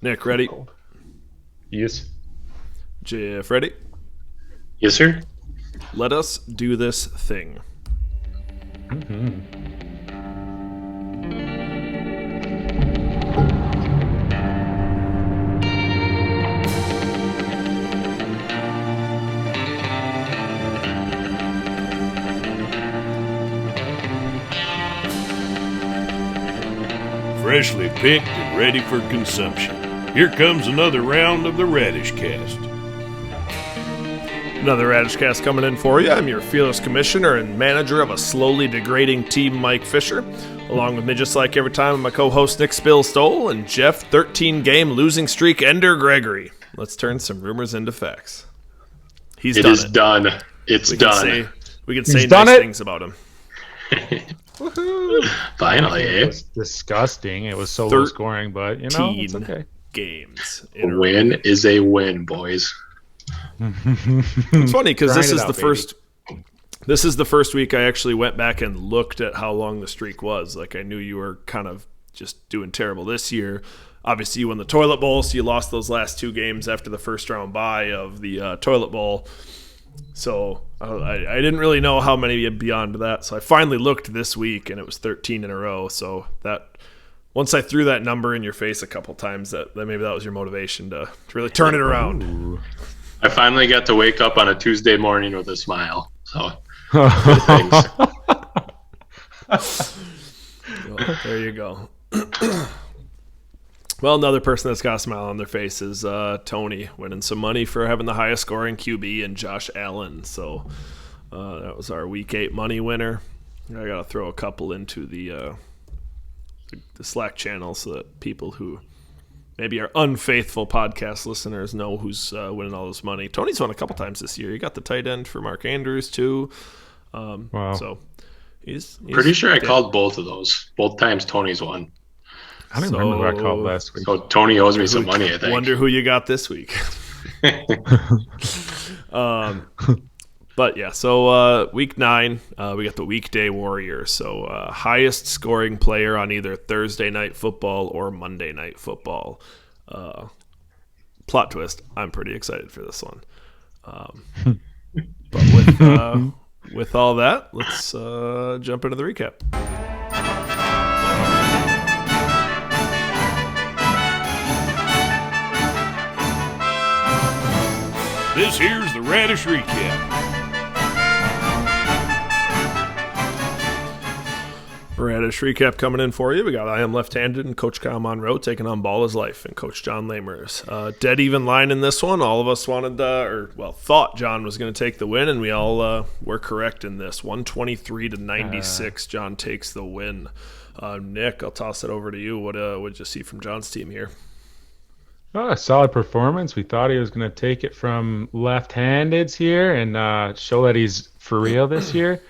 Nick, ready? Yes. Jeff, ready? Yes, sir. Let us do this thing. Freshly picked and ready for consumption. Here comes another round of the Radishcast. Another Radishcast coming in for you. I'm your fearless commissioner and manager of a slowly degrading team, Mike Fisher. Along with me, just like every time, my co-host Nick Spill Stoll and Jeff 13-game losing streak ender Gregory. Let's turn some rumors into facts. He's done it. It is done. It's done. We can say nice things about him. Finally, It was disgusting. It was so low scoring, but it's okay. Games. A win is a win, boys. It's funny because this is the first week I actually went back and looked at how long the streak was. Like, I knew you were kind of just doing terrible this year. Obviously, you won the Toilet Bowl, so you lost those last two games after the first round bye of the Toilet Bowl. So I didn't really know how many beyond that. So I finally looked this week, and it was 13 in a row. So that once I threw that number in your face a couple times, that maybe that was your motivation to really turn it around. Ooh. I finally got to wake up on a Tuesday morning with a smile. So, Well, there you go. Well, another person that's got a smile on their face is Tony, winning some money for having the highest scoring QB and Josh Allen. So that was our Week 8 money winner. I got to throw a couple into the Slack channel so that people who maybe our unfaithful podcast listeners know who's winning all this money. Tony's won a couple times this year. He got the tight end for Mark Andrews, too. Wow. So he's pretty sure I called both of those. Both times Tony's won. I don't remember what I called last week. So Tony owes me some money, I think. Wonder who you got this week. But yeah, so week 9, we got the weekday Warriors. So highest scoring player on either Thursday night football or Monday night football. Plot twist, I'm pretty excited for this one. But with all that, let's jump into the recap. This here's the Radish Recap. Radish recap coming in for you. We got I Am Left-Handed and Coach Kyle Monroe taking on Ball is Life and Coach John Lamers. Dead even line in this one. All of us thought John was going to take the win, and we all were correct in this. 123-96, John takes the win. Nick, I'll toss it over to you. What did you see from John's team here? Oh, a solid performance. We thought he was going to take it from left-handeds here and show that he's for real this year.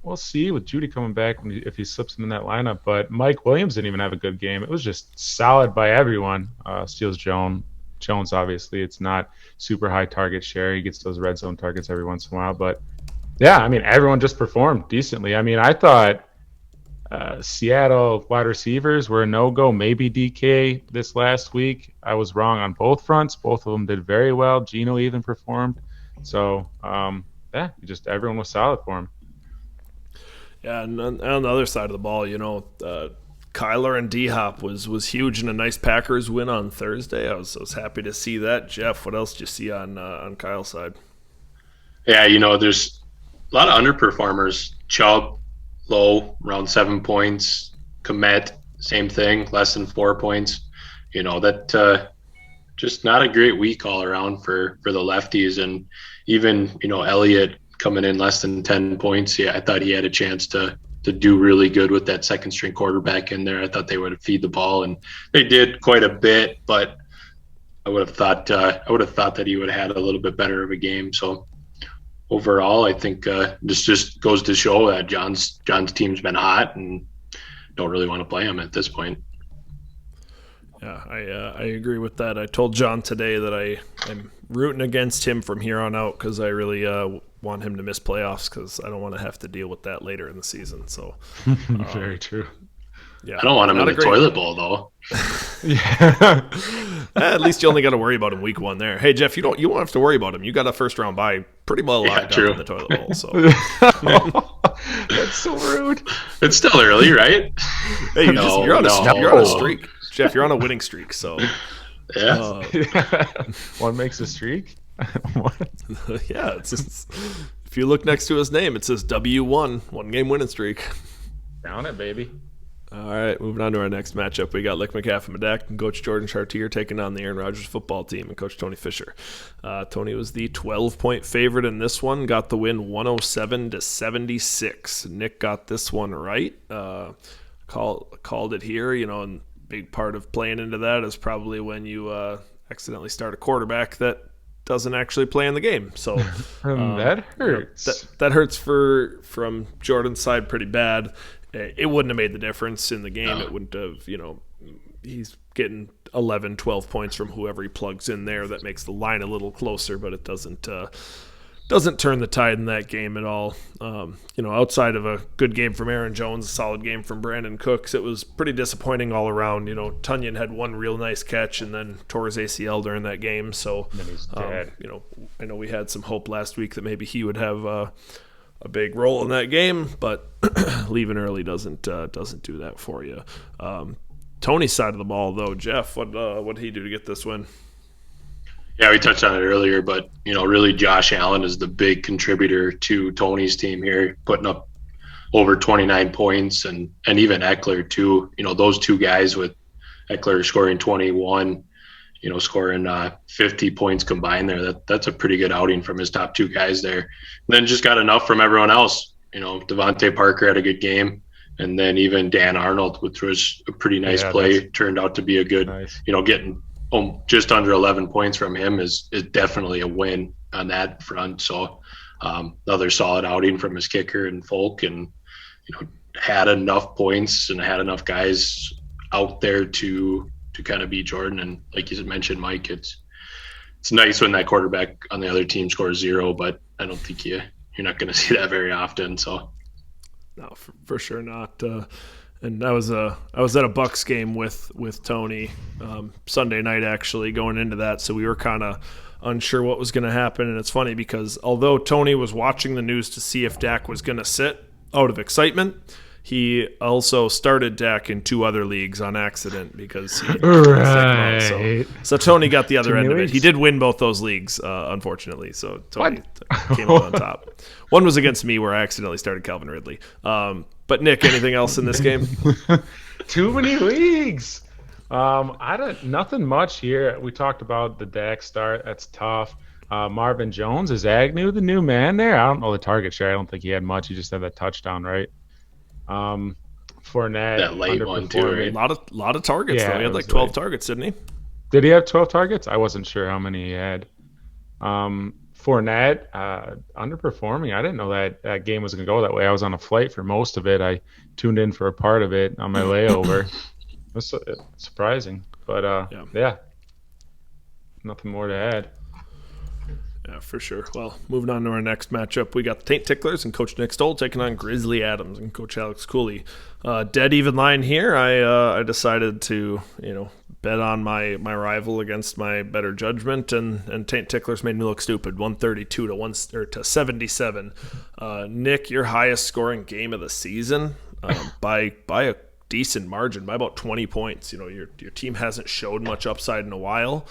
We'll see with Judy coming back if he slips him in that lineup. But Mike Williams didn't even have a good game. It was just solid by everyone. Steals Jones, obviously. It's not super high target share. He gets those red zone targets every once in a while. But, yeah, I mean, everyone just performed decently. I mean, I thought Seattle wide receivers were a no-go, maybe DK this last week. I was wrong on both fronts. Both of them did very well. Geno even performed. So, just everyone was solid for him. Yeah, and on the other side of the ball, Kyler and D-Hop was huge in a nice Packers win on Thursday. I was happy to see that. Jeff, what else did you see on Kyle's side? Yeah, there's a lot of underperformers. Chubb, low, around 7 points. Komet, same thing, less than 4 points. That just not a great week all around for the lefties. And even, Elliott coming in less than 10 points. Yeah, I thought he had a chance to do really good with that second string quarterback in there. I thought they would feed the ball, and they did quite a bit, but I would have thought that he would have had a little bit better of a game. So overall, I think this just goes to show that John's team's been hot and don't really want to play him at this point. Yeah, I agree with that. I told John today that I'm rooting against him from here on out because I really want him to miss playoffs because I don't want to have to deal with that later in the season. So very true. Yeah, I don't want him in the toilet bowl though. Yeah. At least you only got to worry about him week 1 there. Hey Jeff, you won't have to worry about him. You got a first round bye pretty well locked up in the toilet bowl. So That's so rude. It's still early, right? hey, you're on a streak, Jeff. You're on a winning streak. So yeah, one makes a streak. Yeah, it's if you look next to his name, it says W1, 1-game winning streak. Down it, baby. All right, moving on to our next matchup. We got Lick McCaff Medak and Coach Jordan Chartier taking on the Aaron Rodgers football team and Coach Tony Fisher. Tony was the 12-point favorite in this one, got the win 107-76. Nick got this one right. Called it here, and big part of playing into that is probably when you accidentally start a quarterback that doesn't actually play in the game. So that hurts. That hurts from Jordan's side pretty bad. It wouldn't have made the difference in the game. No. It wouldn't have, he's getting 11, 12 points from whoever he plugs in there. That makes the line a little closer, but it doesn't turn the tide in that game at all. Outside of a good game from Aaron Jones, a solid game from Brandon Cooks, it was pretty disappointing all around. Tunyon had one real nice catch and then tore his ACL during that game. So, he's dead. I know we had some hope last week that maybe he would have a big role in that game, but leaving early doesn't do that for you. Tony's side of the ball, though, Jeff, what did he do to get this win? Yeah, we touched on it earlier, but really Josh Allen is the big contributor to Tony's team here, putting up over 29 points, and even Eckler too. Those two guys, with Eckler scoring 21, scoring 50 points combined there. That's a pretty good outing from his top two guys there. And then just got enough from everyone else. Devontae Parker had a good game, and then even Dan Arnold, which was a pretty nice play, turned out to be a good. Nice. Getting just under 11 points from him is definitely a win on that front. So another solid outing from his kicker and Folk, and had enough points and had enough guys out there to kind of beat Jordan. And like you mentioned, Mike, it's nice when that quarterback on the other team scores 0, but I don't think you're not going to see that very often. So no, for sure not. And I was at a Bucks game with Tony Sunday night, actually, going into that. So we were kind of unsure what was going to happen. And it's funny because although Tony was watching the news to see if Dak was going to sit out of excitement, he also started Dak in 2 other leagues on accident because he right. So Tony got the other end of it. He did win both those leagues, unfortunately. So Tony came out on top. One was against me where I accidentally started Calvin Ridley. But Nick, anything else in this game? Too many leagues. Nothing much here. We talked about the Dak start. That's tough. Marvin Jones, is Agnew the new man there? I don't know the target share. I don't think he had much. He just had that touchdown, right? Fournette, that late one too, right? A lot of targets, though. He had like 12 targets, didn't he? Did he have 12 targets? I wasn't sure how many he had. Fournette, underperforming. I didn't know that game was going to go that way. I was on a flight for most of it. I tuned in for a part of it on my layover. It was surprising, but yeah, nothing more to add. Yeah, for sure. Well, moving on to our next matchup, we got the Taint Ticklers and Coach Nick Stoll taking on Grizzly Adams and Coach Alex Cooley. Dead even line here. I decided to bet on my rival against my better judgment, and Taint Ticklers made me look stupid. 132 to 77. Nick, your highest scoring game of the season by a decent margin, by about 20 points. Your team hasn't showed much upside in a while.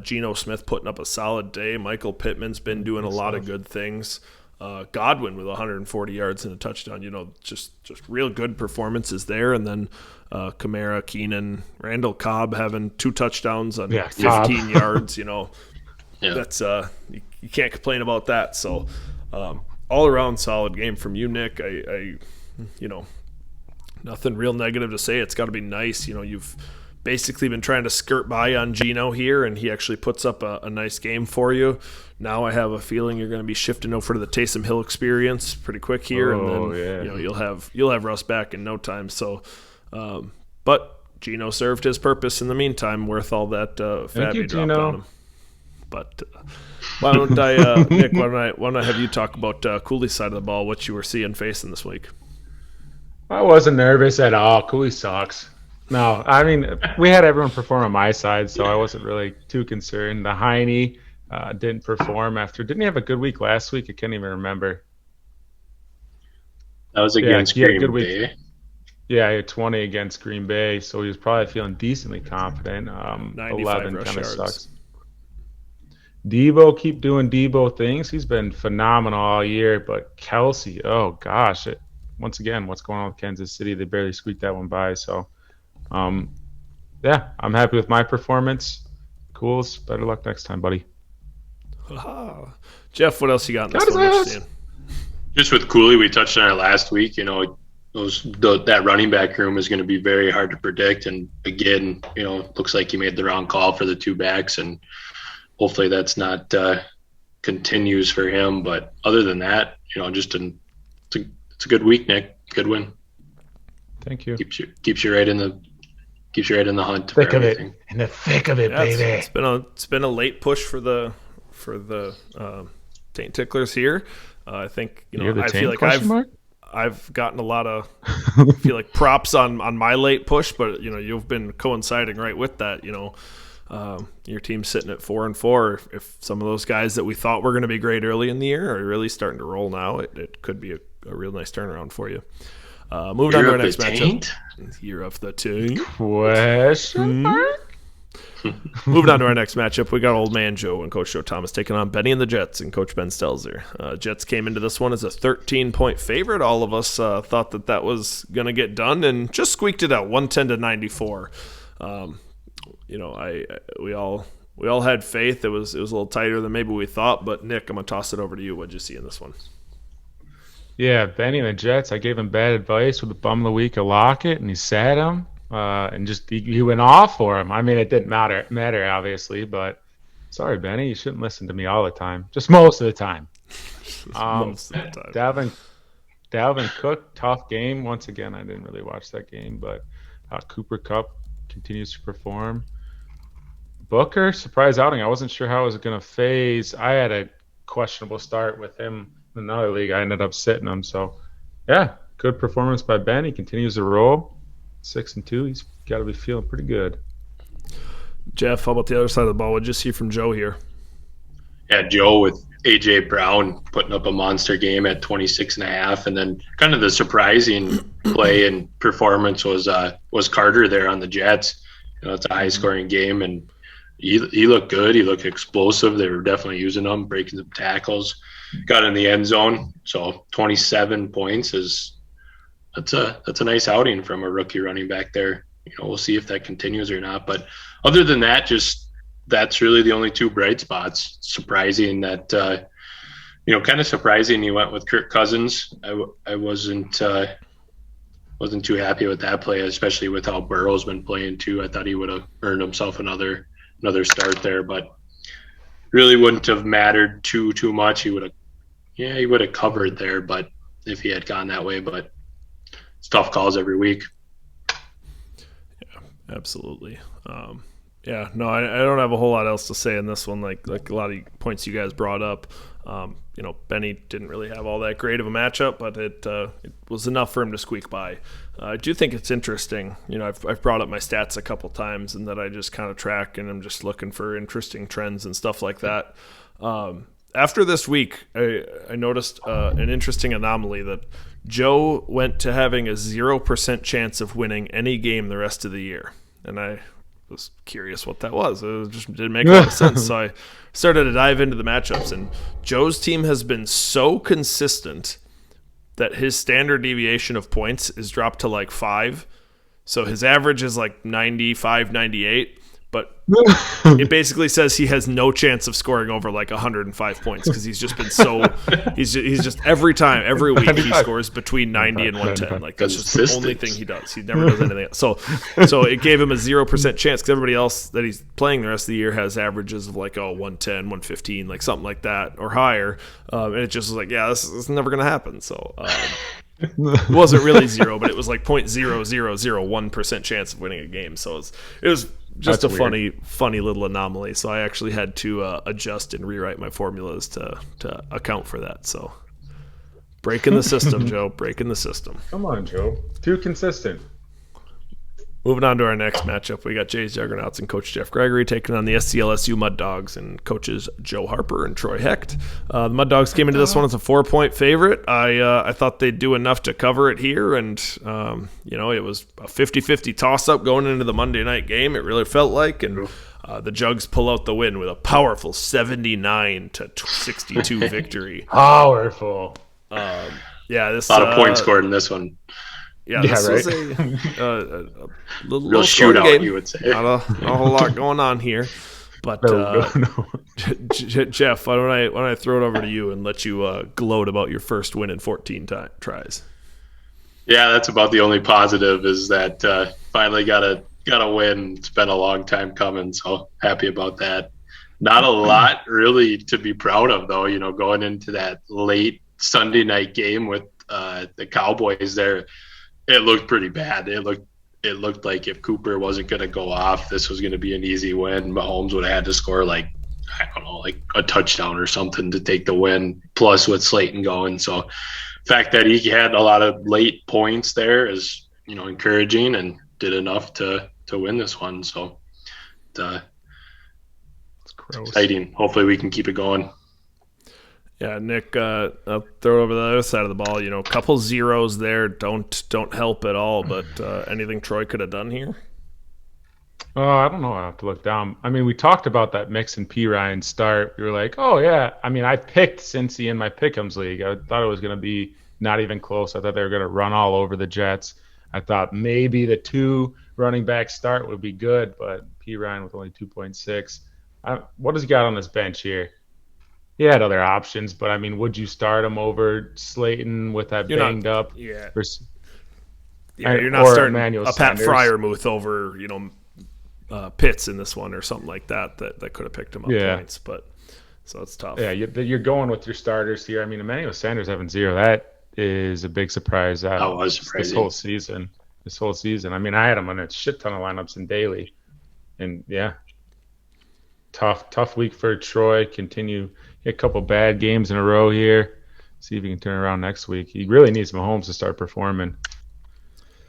Geno Smith putting up a solid day. Michael Pittman's been doing a lot of good things. Godwin with 140 yards and a touchdown. Just real good performances there. And then Kamara, Keenan, Randall Cobb having 2 touchdowns on 15 yards. That's you can't complain about that. So all around solid game from you, Nick. I nothing real negative to say. It's got to be nice. You've basically been trying to skirt by on Geno here, and he actually puts up a nice game for you. Now I have a feeling you're going to be shifting over to the Taysom Hill experience pretty quick here, and then you'll have Russ back in no time. So, but Geno served his purpose in the meantime, worth all that fab you dropped on him. But why don't I, Nick? Why don't I have you talk about Cooley's side of the ball, what you were seeing facing this week? I wasn't nervous at all. Cooley sucks. No, I mean, we had everyone perform on my side, so I wasn't really too concerned. The Heine didn't perform didn't he have a good week last week? I can't even remember. That was Yeah, against he had a good Green week. Bay. Yeah, he had 20 against Green Bay, so he was probably feeling decently confident. 95 11 rush kind of yards. sucks. Debo, keep doing Debo things. He's been phenomenal all year, but Kelsey, oh gosh, once again, what's going on with Kansas City? They barely squeaked that one by. So, yeah, I'm happy with my performance. Cools, better luck next time, buddy. Jeff, what else you got in this one? What you seeing? Just with Cooley, we touched on it last week. That running back room is going to be very hard to predict. And again, looks like he made the wrong call for the two backs, and hopefully that's not continues for him. But other than that, it's a good week, Nick. Good win. Thank you. Keeps you right in the hunt. Thick of it. In the thick of it, Yeah, baby. It's been a late push for the Taint Ticklers here. I think I feel like I've gotten a lot of props on my late push, but you've been coinciding right with that. Your team's sitting at 4-4. If some of those guys that we thought were going to be great early in the year are really starting to roll now, it could be a real nice turnaround for you. Moving on to our next matchup. Year of the Taint. Question mark? Moving on to our next matchup, we got Old Man Joe and Coach Joe Thomas taking on Benny and the Jets and Coach Ben Stelzer. Jets came into this one as a 13-point favorite. All of us thought that was going to get done and just squeaked it out, 110-94. We all had faith. It was a little tighter than maybe we thought. But Nick, I'm gonna toss it over to you. What'd you see in this one? Yeah, Benny and the Jets. I gave him bad advice with the bum of the week of Lockett, and he sat him. And just he went off for him. I mean, it didn't matter obviously, but sorry, Benny, you shouldn't listen to me all the time. Just most of the time. Most of the time. Dalvin Cook, tough game. Once again, I didn't really watch that game, but Cooper Kupp continues to perform. Booker, surprise outing. I wasn't sure how I was going to phase. I had a questionable start with him in another league. I ended up sitting him. So, yeah, good performance by Ben. He continues to roll. 6-2. He's got to be feeling pretty good. Jeff, how about the other side of the ball? What did you see from Joe here? Yeah, Joe with A.J. Brown putting up a monster game at 26.5, and then kind of the surprising play and performance was Carter there on the Jets. It's a high-scoring game, and he looked good. He looked explosive. They were definitely using him, breaking some tackles. Got in the end zone, so 27 points that's a nice outing from a rookie running back there. We'll see if that continues or not. But other than that, that's really the only two bright spots. Surprising that kind of surprising he went with Kirk Cousins. I wasn't too happy with that play, especially with how Burrow's been playing too. I thought he would have earned himself another start there, but really wouldn't have mattered too much. He would have covered there, but if he had gone that way, but it's tough calls every week. Yeah, absolutely. I don't have a whole lot else to say in this one. Like a lot of points you guys brought up. Benny didn't really have all that great of a matchup, but it was enough for him to squeak by. I do think it's interesting. I've brought up my stats a couple times, and that I just kind of track, and I'm just looking for interesting trends and stuff like that. After this week, I noticed an interesting anomaly that Joe went to having a 0% chance of winning any game the rest of the year, and I was curious what that was. It just didn't make a lot of sense. So I started to dive into the matchups, and Joe's team has been so consistent that his standard deviation of points is dropped to like 5. So his average is like 95, 98. But it basically says he has no chance of scoring over like 105 points because he's just been he's just every week he scores between 90 and 110. Like that's just the only thing he does. He never does anything else. So it gave him a 0% chance because everybody else that he's playing the rest of the year has averages of like 110, 115, like something like that or higher. And it just was like, yeah, this is never going to happen. So it wasn't really 0, but it was like 0.0001% chance of winning a game. So it was just a funny little anomaly. So I actually had to adjust and rewrite my formulas to account for that. So breaking the system, Joe. Breaking the system. Come on, Joe. Too consistent. Moving on to our next matchup, we got Jay's Juggernauts and Coach Jeff Gregory taking on the SCLSU Mud Dogs and coaches Joe Harper and Troy Hecht. The Mud Dogs came into this one as a 4-point favorite. I thought they'd do enough to cover it here, and it was a 50-50 toss-up going into the Monday night game. It really felt like, and the Jugs pull out the win with a powerful 79-62 victory. Powerful. A lot of points scored in this one. Yeah, this was a little shootout game. You would say. Not a whole lot going on here, but No. Jeff, why don't I throw it over to you and let you gloat about your first win in 14 tries? Yeah, that's about the only positive is that finally got a win. It's been a long time coming, so happy about that. Not a lot really to be proud of though. Going into that late Sunday night game with the Cowboys there. It looked pretty bad. It looked like if Cooper wasn't going to go off, this was going to be an easy win. Mahomes would have had to score like a touchdown or something to take the win, plus with Slayton going. So the fact that he had a lot of late points there is, encouraging and did enough to win this one. So it's exciting. Hopefully we can keep it going. Yeah, Nick, I'll throw it over the other side of the ball. A couple zeros there don't help at all, but anything Troy could have done here? I don't know. I have to look down. I mean, we talked about that Mixon P. Ryan start. We were like, oh, yeah. I mean, I picked Cincy in my Pick'ems league. I thought it was going to be not even close. I thought they were going to run all over the Jets. I thought maybe the 2 running back start would be good, but P. Ryan with only 2.6. What has he got on his bench here? He had other options, but I mean, would you start him over Slayton with that banged up? Yeah. Yeah, you're not starting Emmanuel a Pat Sanders. Freiermuth over, Pitts in this one or something like that could have picked him up points, but so it's tough. Yeah, you're going with your starters here. I mean, Emmanuel Sanders having 0, that is a big surprise. That was surprising. This whole season. I mean, I had him on a shit ton of lineups in daily, and yeah, tough week for Troy. Continue a couple bad games in a row here. See if he can turn around next week. He really needs Mahomes to start performing.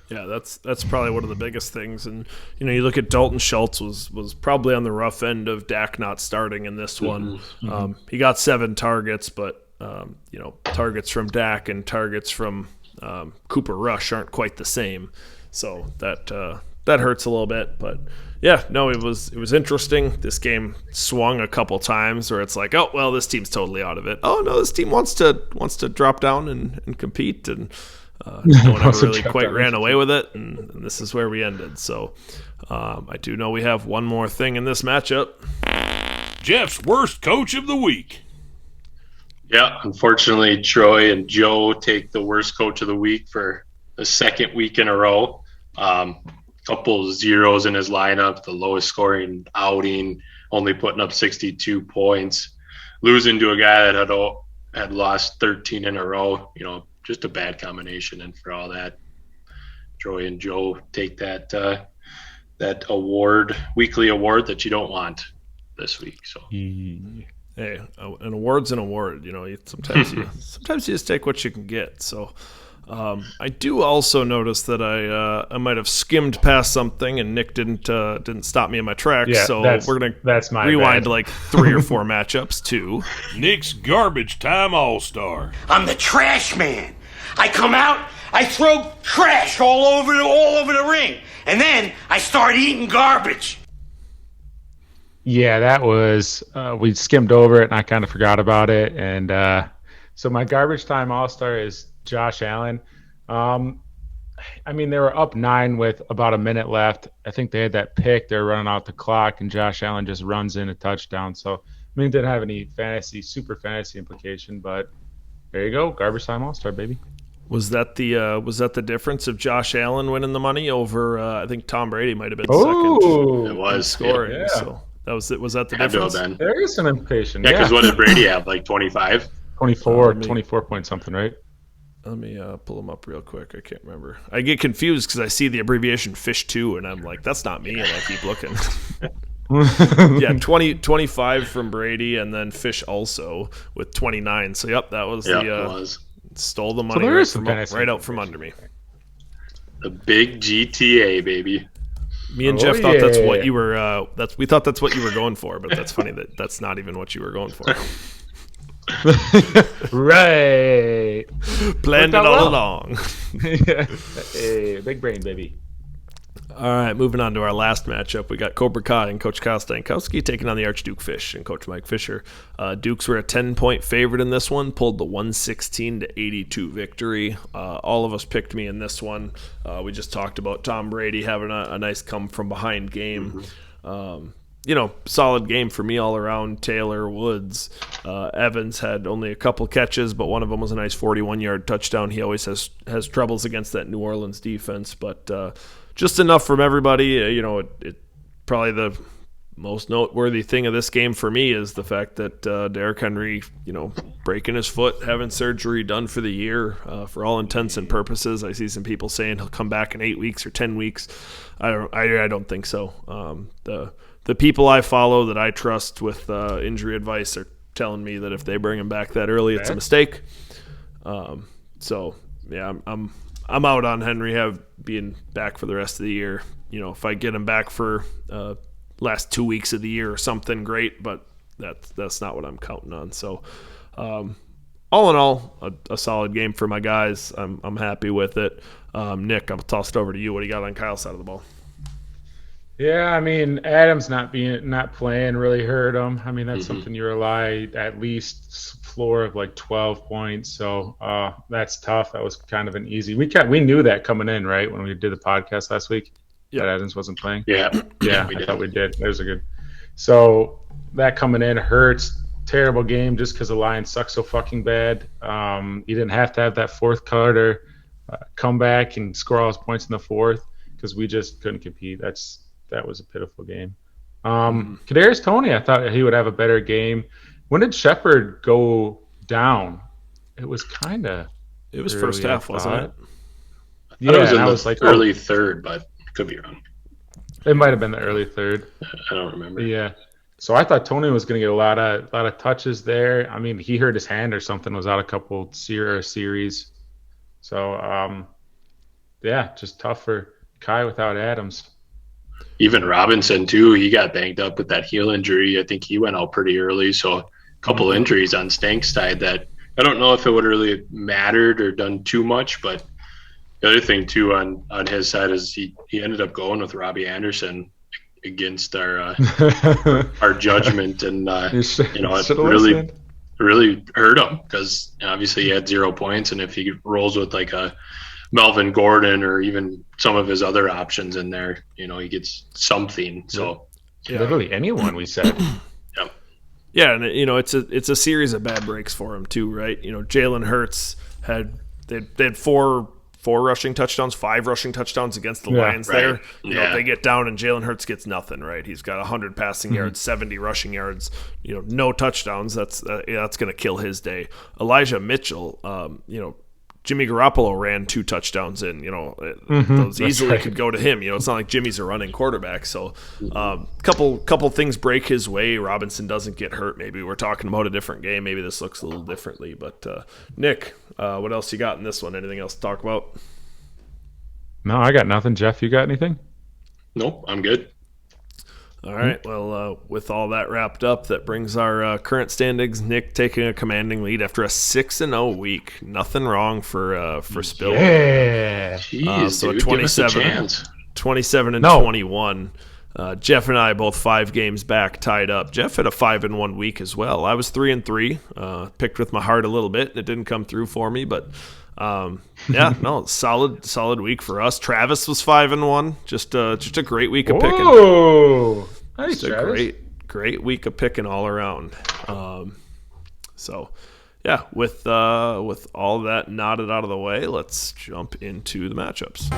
Yeah, that's probably one of the biggest things. And you look at Dalton Schultz was probably on the rough end of Dak not starting in this one. Mm-hmm. He got 7 targets, but targets from Dak and targets from Cooper Rush aren't quite the same. So that hurts a little bit, but. Yeah, no, it was interesting. This game swung a couple times where it's like, oh well, this team's totally out of it. Oh no, this team wants to drop down and compete, and no one ever really quite ran away with it, and this is where we ended. So I do know we have one more thing in this matchup. Jeff's worst coach of the week. Yeah, unfortunately, Troy and Joe take the worst coach of the week for the second week in a row. Couple zeros in his lineup, the lowest scoring outing, only putting up 62 points, losing to a guy that had lost 13 in a row. Just a bad combination. And for all that, Troy and Joe take that weekly award that you don't want this week. So hey, an award's an award. Sometimes you just take what you can get. So. I do also notice that I might have skimmed past something, and Nick didn't stop me in my tracks. Yeah, so we're gonna bad. rewind like 3 or 4 matchups too. Nick's garbage time all-star. I'm the trash man. I come out, I throw trash all over the ring, and then I start eating garbage. Yeah, that was we skimmed over it, and I kind of forgot about it. And so my garbage time all-star is Josh Allen. I mean, they were up 9 with about a minute left. I think they had that pick. They're running out the clock, and Josh Allen just runs in a touchdown. So, I mean, it didn't have any super fantasy implication, but there you go. Garbage time all-star, baby. Was that the difference of Josh Allen winning the money over? I think Tom Brady might have been second. It was scoring. Yeah. So was that the difference? There is some implication. Yeah, because what did Brady have? Like 25? 24 point something, right? Let me pull them up real quick. I can't remember. I get confused because I see the abbreviation FISH2, and I'm like, that's not me, and I keep looking. Yeah, 25 from Brady, and then Fish also with 29. So, yep, that was it was. Stole the money So right out from under me. The big GTA, baby. Me and Jeff thought that's what you were. We thought that's what you were going for, but that's funny that's not even what you were going for. Right. Planned it all along. Yeah. Hey, big brain, baby. All right, moving on to our last matchup. We got Cobra Kai and Coach Kyle Stankowski taking on the Archduke Fish and Coach Mike Fisher. Dukes were a 10-point favorite in this one, pulled the 116-82 victory. All of us picked me in this one. We just talked about Tom Brady having a nice come-from-behind game. Solid game for me all around. Taylor, Woods, Evans had only a couple catches, but one of them was a nice 41-yard touchdown. He always has troubles against that New Orleans defense, but just enough from everybody. It probably the most noteworthy thing of this game for me is the fact that Derrick Henry, breaking his foot, having surgery done for the year, for all intents and purposes. I see some people saying he'll come back in 8 weeks or 10 weeks. I don't think so. The people I follow that I trust with injury advice are telling me that if they bring him back that early, it's a mistake. I'm out on Henry being back for the rest of the year. If I get him back for last 2 weeks of the year or something, great, but that's not what I'm counting on. So all in all, a solid game for my guys. I'm happy with it. Nick, I'll toss it over to you. What do you got on Kyle's side of the ball? Yeah, I mean, Adams not playing really hurt him. I mean, that's something you rely at least floor of like 12 points. So that's tough. That was kind of an easy. We knew that coming in, right, when we did the podcast last week. Yeah, that Adams wasn't playing. Yeah, I thought we did. There's a good. So that coming in hurts. Terrible game just because the Lions suck so fucking bad. You didn't have to have that fourth quarter come back and score all his points in the fourth because we just couldn't compete. That was a pitiful game. Kadarius Toney, I thought he would have a better game. When did Shepard go down? It was first half, wasn't it? Yeah, it was like early third, but could be wrong. It might have been the early third. I don't remember. Yeah. So I thought Toney was going to get a lot of touches there. I mean, he hurt his hand or something. Was out a couple series. So just tough for Kai without Adams. Even Robinson too. He got banged up with that heel injury. I think he went out pretty early. So a couple injuries on Stank's side that I don't know if it would really mattered or done too much. But the other thing too on his side is he ended up going with Robbie Anderson against our judgment, and it really hurt him because obviously he had 0 points, and if he rolls with like a Melvin Gordon or even some of his other options in there, he gets something. So literally anyone, we said. Yeah, and it's a series of bad breaks for him too, right? Jalen Hurts had four rushing touchdowns, 5 rushing touchdowns against the Lions there. They get down and Jalen Hurts gets nothing, right? He's got 100 passing yards, 70 rushing yards, no touchdowns. That's going to kill his day. Elijah Mitchell, Jimmy Garoppolo ran 2 touchdowns in, those easily could go to him. It's not like Jimmy's a running quarterback. So couple things break his way. Robinson doesn't get hurt. Maybe we're talking about a different game. Maybe this looks a little differently. But Nick, what else you got in this one? Anything else to talk about? No, I got nothing. Jeff, you got anything? Nope, I'm good. All right. Well, with all that wrapped up, that brings our current standings. Nick taking a commanding lead after a 6-0 week. Nothing wrong for Spill. Yeah. Jeez, so dude, 27 and 21. Jeff and I both 5 games back, tied up. Jeff had a 5-1 week as well. I was 3-3. Picked with my heart a little bit, and it didn't come through for me, but. Solid week for us. Travis was 5-1. Just a great week of picking. Oh, nice, Travis. Great week of picking all around. With all that knotted out of the way, let's jump into the matchups.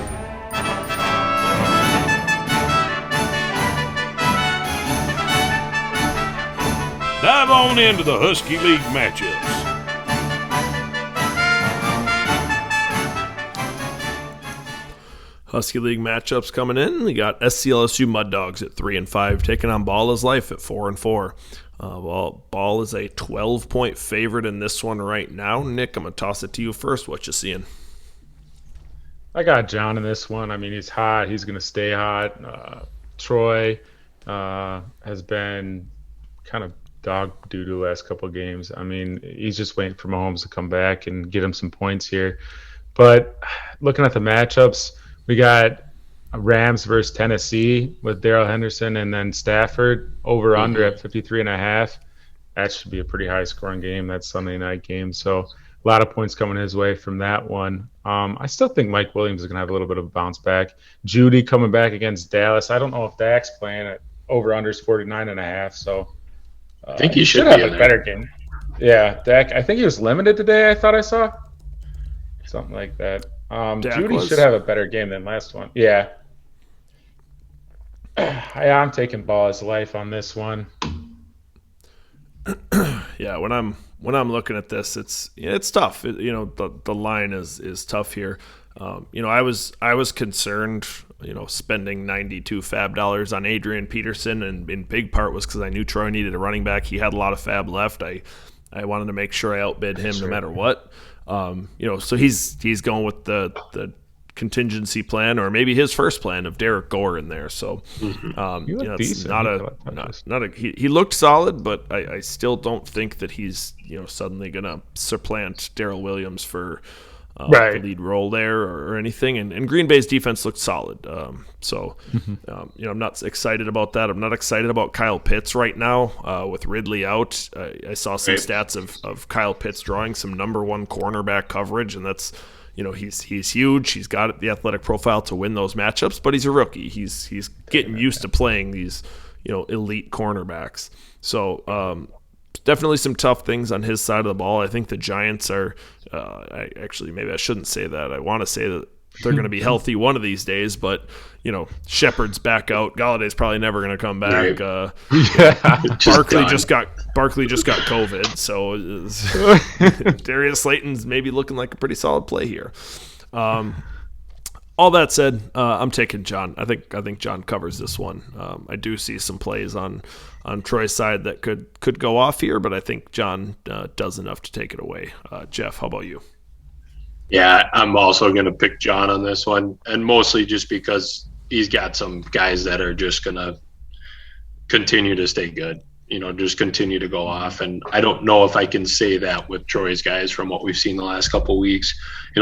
Dive on into the Husky League matchups. Husky League matchups coming in. We got SCLSU Mud Dogs at 3-5, taking on Ball is Life at 4-4. Ball is a 12-point favorite in this one right now. Nick, I'm gonna toss it to you first. What you seeing? I got John in this one. I mean, he's hot. He's going to stay hot. Troy has been kind of dog doo doo last couple of games. I mean, he's just waiting for Mahomes to come back and get him some points here. But looking at the matchups, we got Rams versus Tennessee with Darrell Henderson and then Stafford over under at 53.5. That should be a pretty high scoring game. That's Sunday night game. So a lot of points coming his way from that one. I still think Mike Williams is going to have a little bit of a bounce back. Judy coming back against Dallas. I don't know if Dak's playing at over unders 49.5. So I think he should have a better game. Yeah, Dak. I think he was limited today. I thought I saw something like that. Judy should have a better game than last one. Yeah. I'm taking ball as life on this one. Yeah, when I'm looking at this, it's tough. The line is tough here. I was concerned, spending $92 fab dollars on Adrian Peterson, and in big part was because I knew Troy needed a running back. He had a lot of fab left. I wanted to make sure I outbid him no matter what. So he's going with the contingency plan, or maybe his first plan of Derek Gore in there. So it's he looked solid, but I still don't think that he's suddenly gonna supplant Darrell Williams for the lead role there or anything. And Green Bay's defense looked solid. I'm not excited about that. I'm not excited about Kyle Pitts right now with Ridley out. I saw some stats of Kyle Pitts drawing some number one cornerback coverage, and that's he's huge. He's got the athletic profile to win those matchups, but he's a rookie. He's getting used to playing these elite cornerbacks. So definitely some tough things on his side of the ball. I think the Giants are maybe I shouldn't say that. I want to say that they're going to be healthy one of these days, but Shepard's back out. Galladay's probably never going to come back. Barkley just got COVID, so Darius Slayton's maybe looking like a pretty solid play here. All that said, I'm taking John. I think John covers this one. I do see some plays on Troy's side that could go off here, but I think John does enough to take it away. Jeff, how about you? Yeah, I'm also going to pick John on this one, and mostly just because he's got some guys that are just going to continue to stay good, just continue to go off. And I don't know if I can say that with Troy's guys from what we've seen the last couple of weeks.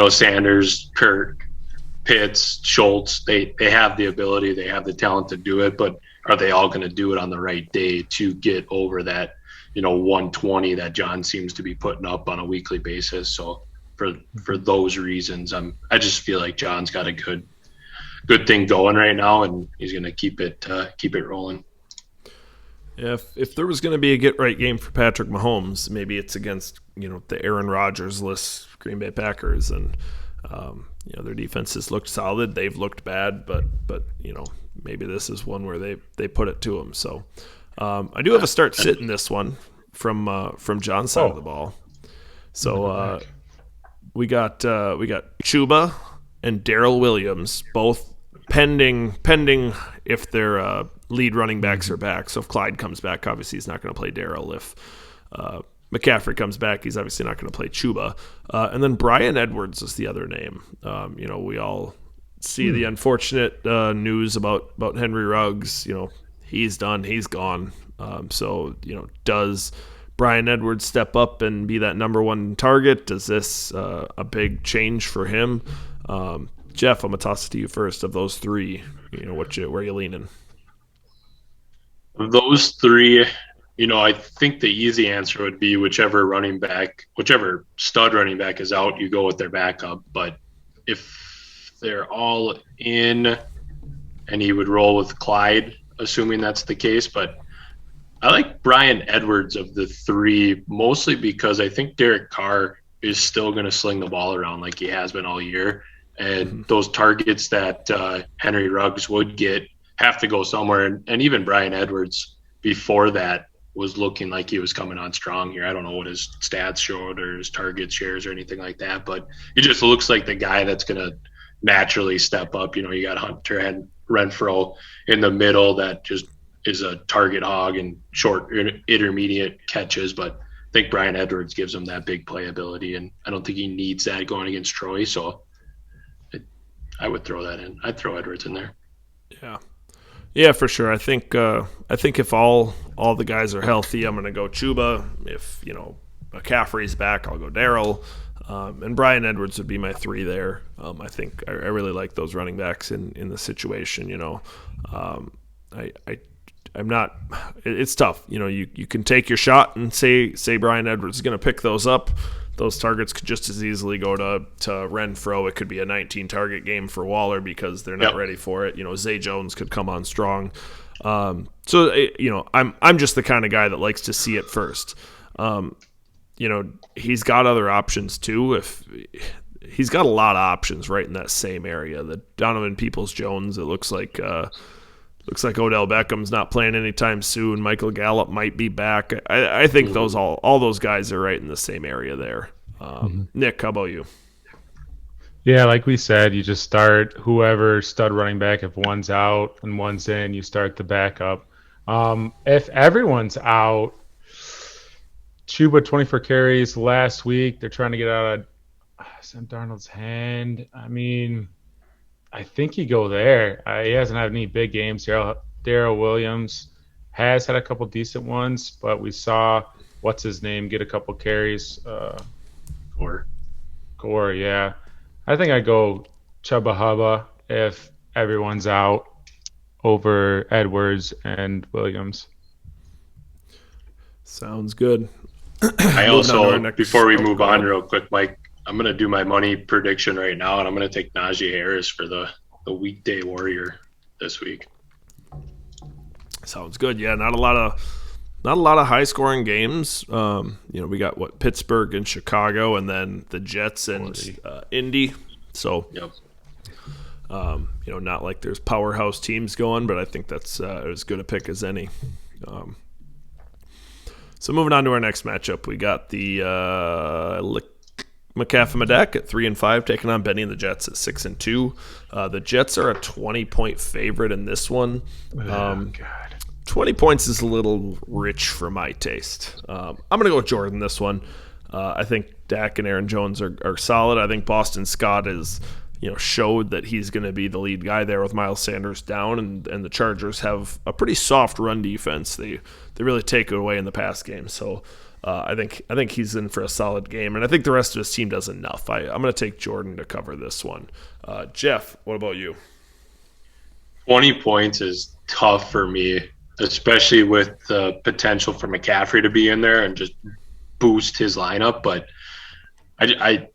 Sanders, Kurt, Pitts, Schultz, they have the ability, they have the talent to do it, but are they all going to do it on the right day to get over that, 120 that John seems to be putting up on a weekly basis? So for those reasons, I just feel like John's got a good thing going right now, and he's going to keep it rolling. Yeah, if there was going to be a get right game for Patrick Mahomes, maybe it's against the Aaron Rodgers-less Green Bay Packers, and their defenses looked solid. They've looked bad, but maybe this is one where they put it to them. So I do have a start sit in this one from John's side of the ball. So we got Chuba and Darrell Williams, both pending if their lead running backs are back. So if Clyde comes back, obviously he's not going to play Darrell. If McCaffrey comes back, he's obviously not going to play Chuba. And then Brian Edwards is the other name. We all see the unfortunate news about Henry Ruggs. He's done. He's gone. Does Brian Edwards step up and be that number one target? Does this a big change for him? Jeff, I'm going to toss it to you first. Of those three, where are you leaning? Of those three, I think the easy answer would be whichever stud running back is out, you go with their backup. But if they're all in, and he would roll with Clyde, assuming that's the case. But I like Brian Edwards of the three, mostly because I think Derek Carr is still going to sling the ball around like he has been all year. And those targets that Henry Ruggs would get have to go somewhere. And even Brian Edwards before that was looking like he was coming on strong here. I don't know what his stats showed or his target shares or anything like that, but he just looks like the guy that's going to naturally step up. You got Hunter and Renfro in the middle that just is a target hog and short intermediate catches, but I think Brian Edwards gives him that big playability, and I don't think he needs that going against Troy. So I would throw that in. I'd throw Edwards in there. Yeah, for sure. I think if all the guys are healthy, I'm going to go Chuba. If McCaffrey's back, I'll go Darryl. And Brian Edwards would be my 3 there. I think I really like those running backs in the situation. I'm not. It's tough. You can take your shot and say Brian Edwards is going to pick those up. Those targets could just as easily go to Renfro. It could be a 19-target game for Waller because they're not ready for it. Zay Jones could come on strong. I'm just the kind of guy that likes to see it first. He's got other options too. If he's got a lot of options right in that same area. The Donovan Peoples-Jones. It looks like Odell Beckham's not playing anytime soon. Michael Gallup might be back. I think all those guys are right in the same area there. Nick, how about you? Yeah, like we said, you just start whoever stud running back. If one's out and one's in, you start the backup. If everyone's out, Chuba 24 carries last week. They're trying to get out of Sam Darnold's hand. I mean, I think you go there. He hasn't had any big games. Darrell Williams has had a couple decent ones, but we saw what's his name get a couple carries. Gore, yeah. I think I go Chubba Hubba if everyone's out over Edwards and Williams. Sounds good. I also, before we move on real quick, Mike, I'm going to do my money prediction right now, and I'm going to take Najee Harris for the weekday warrior this week. Sounds good. Yeah, not a lot of high scoring games. We got Pittsburgh and Chicago, and then the Jets and Indy. So, not like there's powerhouse teams going, but I think that's as good a pick as any. So moving on to our next matchup, we got the McCaffrey-Medak at 3-5, taking on Benny and the Jets at 6-2. The Jets are a 20-point favorite in this one. God. 20 points is a little rich for my taste. I'm going to go with Jordan this one. I think Dak and Aaron Jones are solid. I think Boston Scott is, showed that he's going to be the lead guy there with Miles Sanders down, and the Chargers have a pretty soft run defense. They really take it away in the pass game. So I think he's in for a solid game, and I think the rest of his team does enough. I'm going to take Jordan to cover this one. Jeff, what about you? 20 points is tough for me, especially with the potential for McCaffrey to be in there and just boost his lineup. But I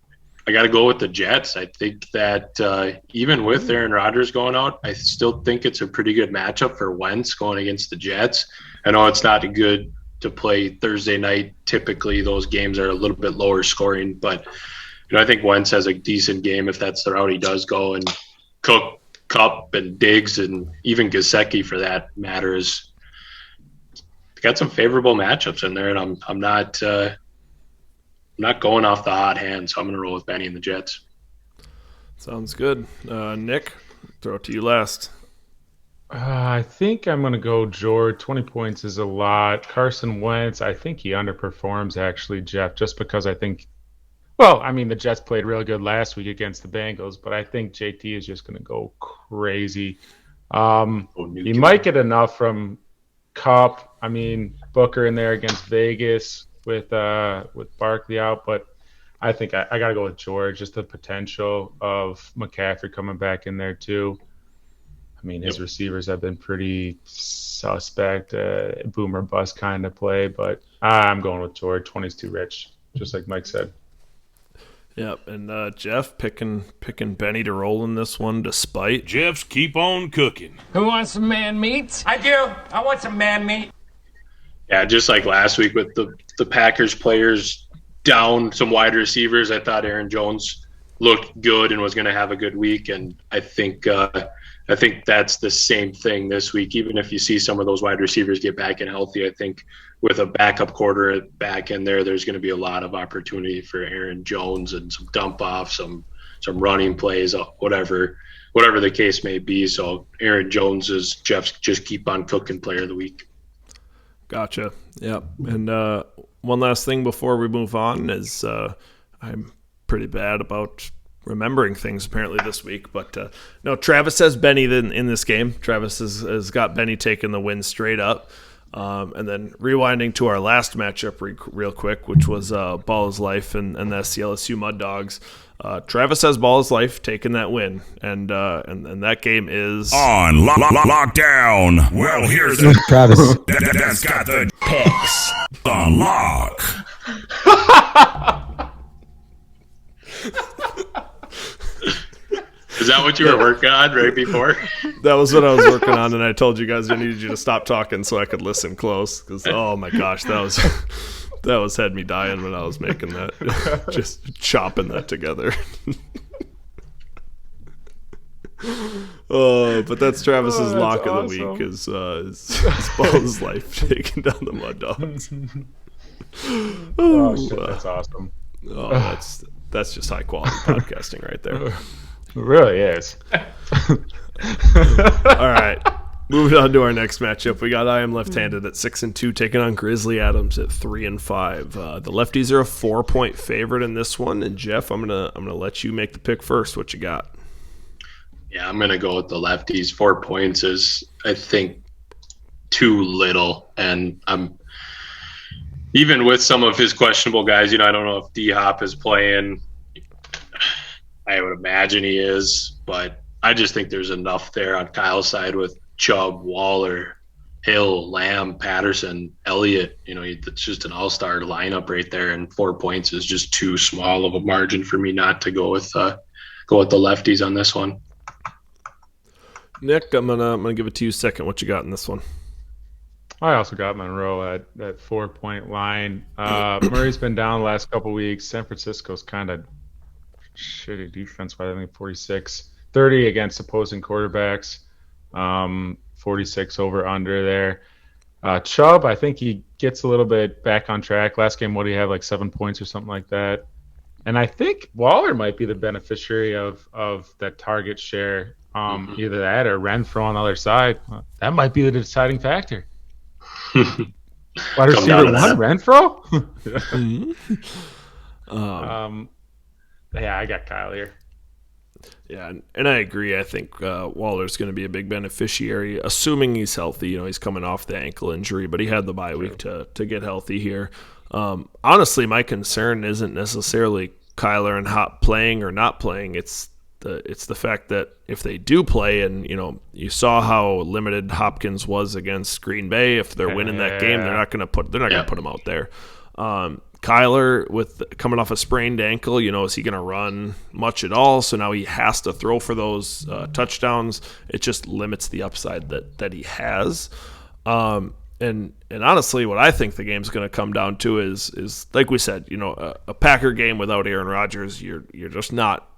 got to go with the Jets. I think that even with Aaron Rodgers going out, I still think it's a pretty good matchup for Wentz going against the Jets. I know it's not good to play Thursday night. Typically, those games are a little bit lower scoring, but I think Wentz has a decent game if that's the route he does go. And Cook, Kupp, and Diggs, and even Gesicki for that matter, is got some favorable matchups in there, and I'm not going off the hot hand, so I'm going to roll with Benny and the Jets. Sounds good. Nick, throw it to you last. I think I'm going to go George. 20 points is a lot. Carson Wentz, I think he underperforms, actually, Jeff, just because I think – the Jets played really good last week against the Bengals, but I think JT is just going to go crazy. He might get enough from Kupp. Booker in there against Vegas with Barkley out, but I think I got to go with George. Just the potential of McCaffrey coming back in there too. His receivers have been pretty suspect, boomer bust kind of play, but I'm going with George. 20's too rich, just like Mike said. Yep, and Jeff picking Benny to roll in this one despite. Jeff's keep on cooking. Who wants some man meat? I do. I want some man meat. Yeah, just like last week with the Packers players down some wide receivers, I thought Aaron Jones looked good and was going to have a good week, and I think that's the same thing this week. Even if you see some of those wide receivers get back and healthy, I think with a backup quarterback in there, there's going to be a lot of opportunity for Aaron Jones and some dump offs, some running plays, whatever the case may be. So Aaron Jones is Jeff's just keep on cooking player of the week. Gotcha. Yep. And one last thing before we move on is I'm pretty bad about remembering things apparently this week. But no, Travis has Benny in this game. Travis has got Benny taking the win straight up. And then rewinding to our last matchup real quick, which was Ball is Life and the SCLSU Mud Dogs. Travis has Ball is Life taking that win, and that game is On lockdown. Well, here's Travis. that's got the picks on lock. Is that what you were working on right before? That was what I was working on, and I told you guys I needed you to stop talking so I could listen close. Because oh my gosh, that was had me dying when I was making that, just chopping that together. Oh, but that's Travis's lock of the week is Ball's Life taking down the Mud Dogs. Oh shit, that's awesome. Oh, that's just high quality podcasting right there. It really is. All right. Moving on to our next matchup. We got I Am Left-Handed at 6-2 taking on Grizzly Adams at 3-5. The lefties are a 4-point favorite in this one. And Jeff, I'm gonna let you make the pick first. What you got? Yeah, I'm gonna go with the lefties. 4 points is, I think, too little, and I'm even with some of his questionable guys. I don't know if D-Hop is playing. I would imagine he is, but I just think there's enough there on Kyle's side with Chubb, Waller, Hill, Lamb, Patterson, Elliott. It's just an all-star lineup right there, and 4 points is just too small of a margin for me not to go with the lefties on this one. Nick, I'm gonna give it to you second. What you got in this one? I also got Monroe at that 4-point line. Murray's been down the last couple weeks. San Francisco's kind of shitty defense by I think 46-30 against opposing quarterbacks. 46 over under there. Chubb, I think he gets a little bit back on track. Last game, what did he have, like 7 points or something like that? And I think Waller might be the beneficiary of that target share. Either that or Renfro on the other side. That might be the deciding factor. Wide receiver one, Renfro? Yeah, I got Kyle here. Yeah, and I agree. I think Waller's going to be a big beneficiary, assuming he's healthy. He's coming off the ankle injury, but he had the bye week to get healthy here. Honestly, my concern isn't necessarily Kyler and Hop playing or not playing. It's the fact that if they do play, and you saw how limited Hopkins was against Green Bay. If they're winning that game, they're not going to put him out there. Kyler, with coming off a sprained ankle, is he going to run much at all? So now he has to throw for those touchdowns. It just limits the upside that he has. And honestly, what I think the game's going to come down to is like we said, a Packer game without Aaron Rodgers, you're just not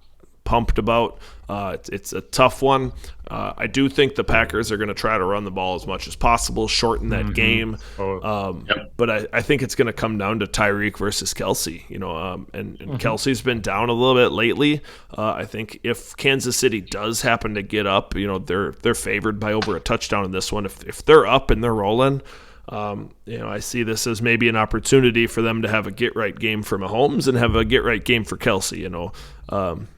pumped about. It's a tough one. I do think the Packers are going to try to run the ball as much as possible, shorten that game. But I think it's going to come down to Tyreek versus Kelsey. And Kelsey's been down a little bit lately. I think if Kansas City does happen to get up, they're favored by over a touchdown in this one. If they're up and they're rolling, I see this as maybe an opportunity for them to have a get-right game for Mahomes and have a get-right game for Kelsey.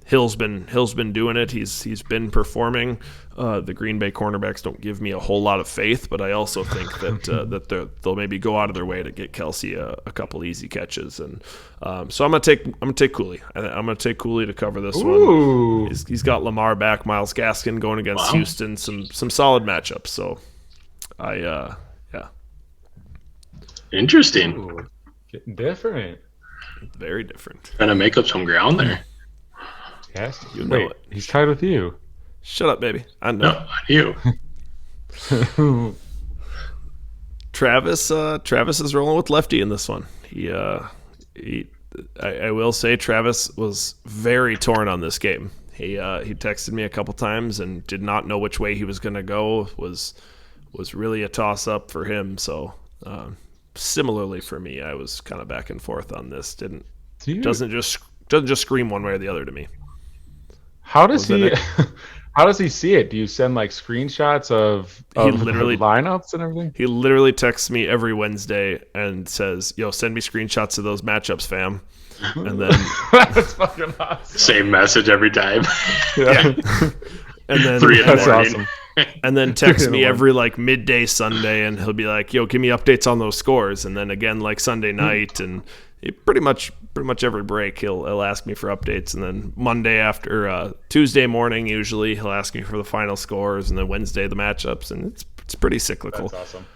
Hill's been doing it. He's been performing. The Green Bay cornerbacks don't give me a whole lot of faith, but I also think that they'll maybe go out of their way to get Kelsey a couple easy catches. And so I'm gonna take Cooley. I'm gonna take Cooley to cover this one. He's got Lamar back, Myles Gaskin going against Houston, some solid matchups. So yeah. Interesting. Ooh, getting different. Very different. Trying to make up some ground there. Yes. Wait, he's tied with you. Shut up, baby. I know. No, you. Travis is rolling with lefty in this one. I will say Travis was very torn on this game. He texted me a couple times and did not know which way he was going to go. Was really a toss up for him. So similarly for me, I was kind of back and forth on this. Doesn't just scream one way or the other to me. How does he How does he see it? Do you send like screenshots of literally lineups and everything? He literally texts me every Wednesday and says, "Yo, send me screenshots of those matchups, fam." And then That's fucking awesome. Same message every time. yeah. And then 3 in the That's morning. awesome. And then text me every like midday Sunday, and he'll be like, "Yo, give me updates on those scores." And then again like Sunday night, and pretty much every break he'll ask me for updates. And then Monday after Tuesday morning usually he'll ask me for the final scores, and then Wednesday the matchups, and it's pretty cyclical. That's awesome.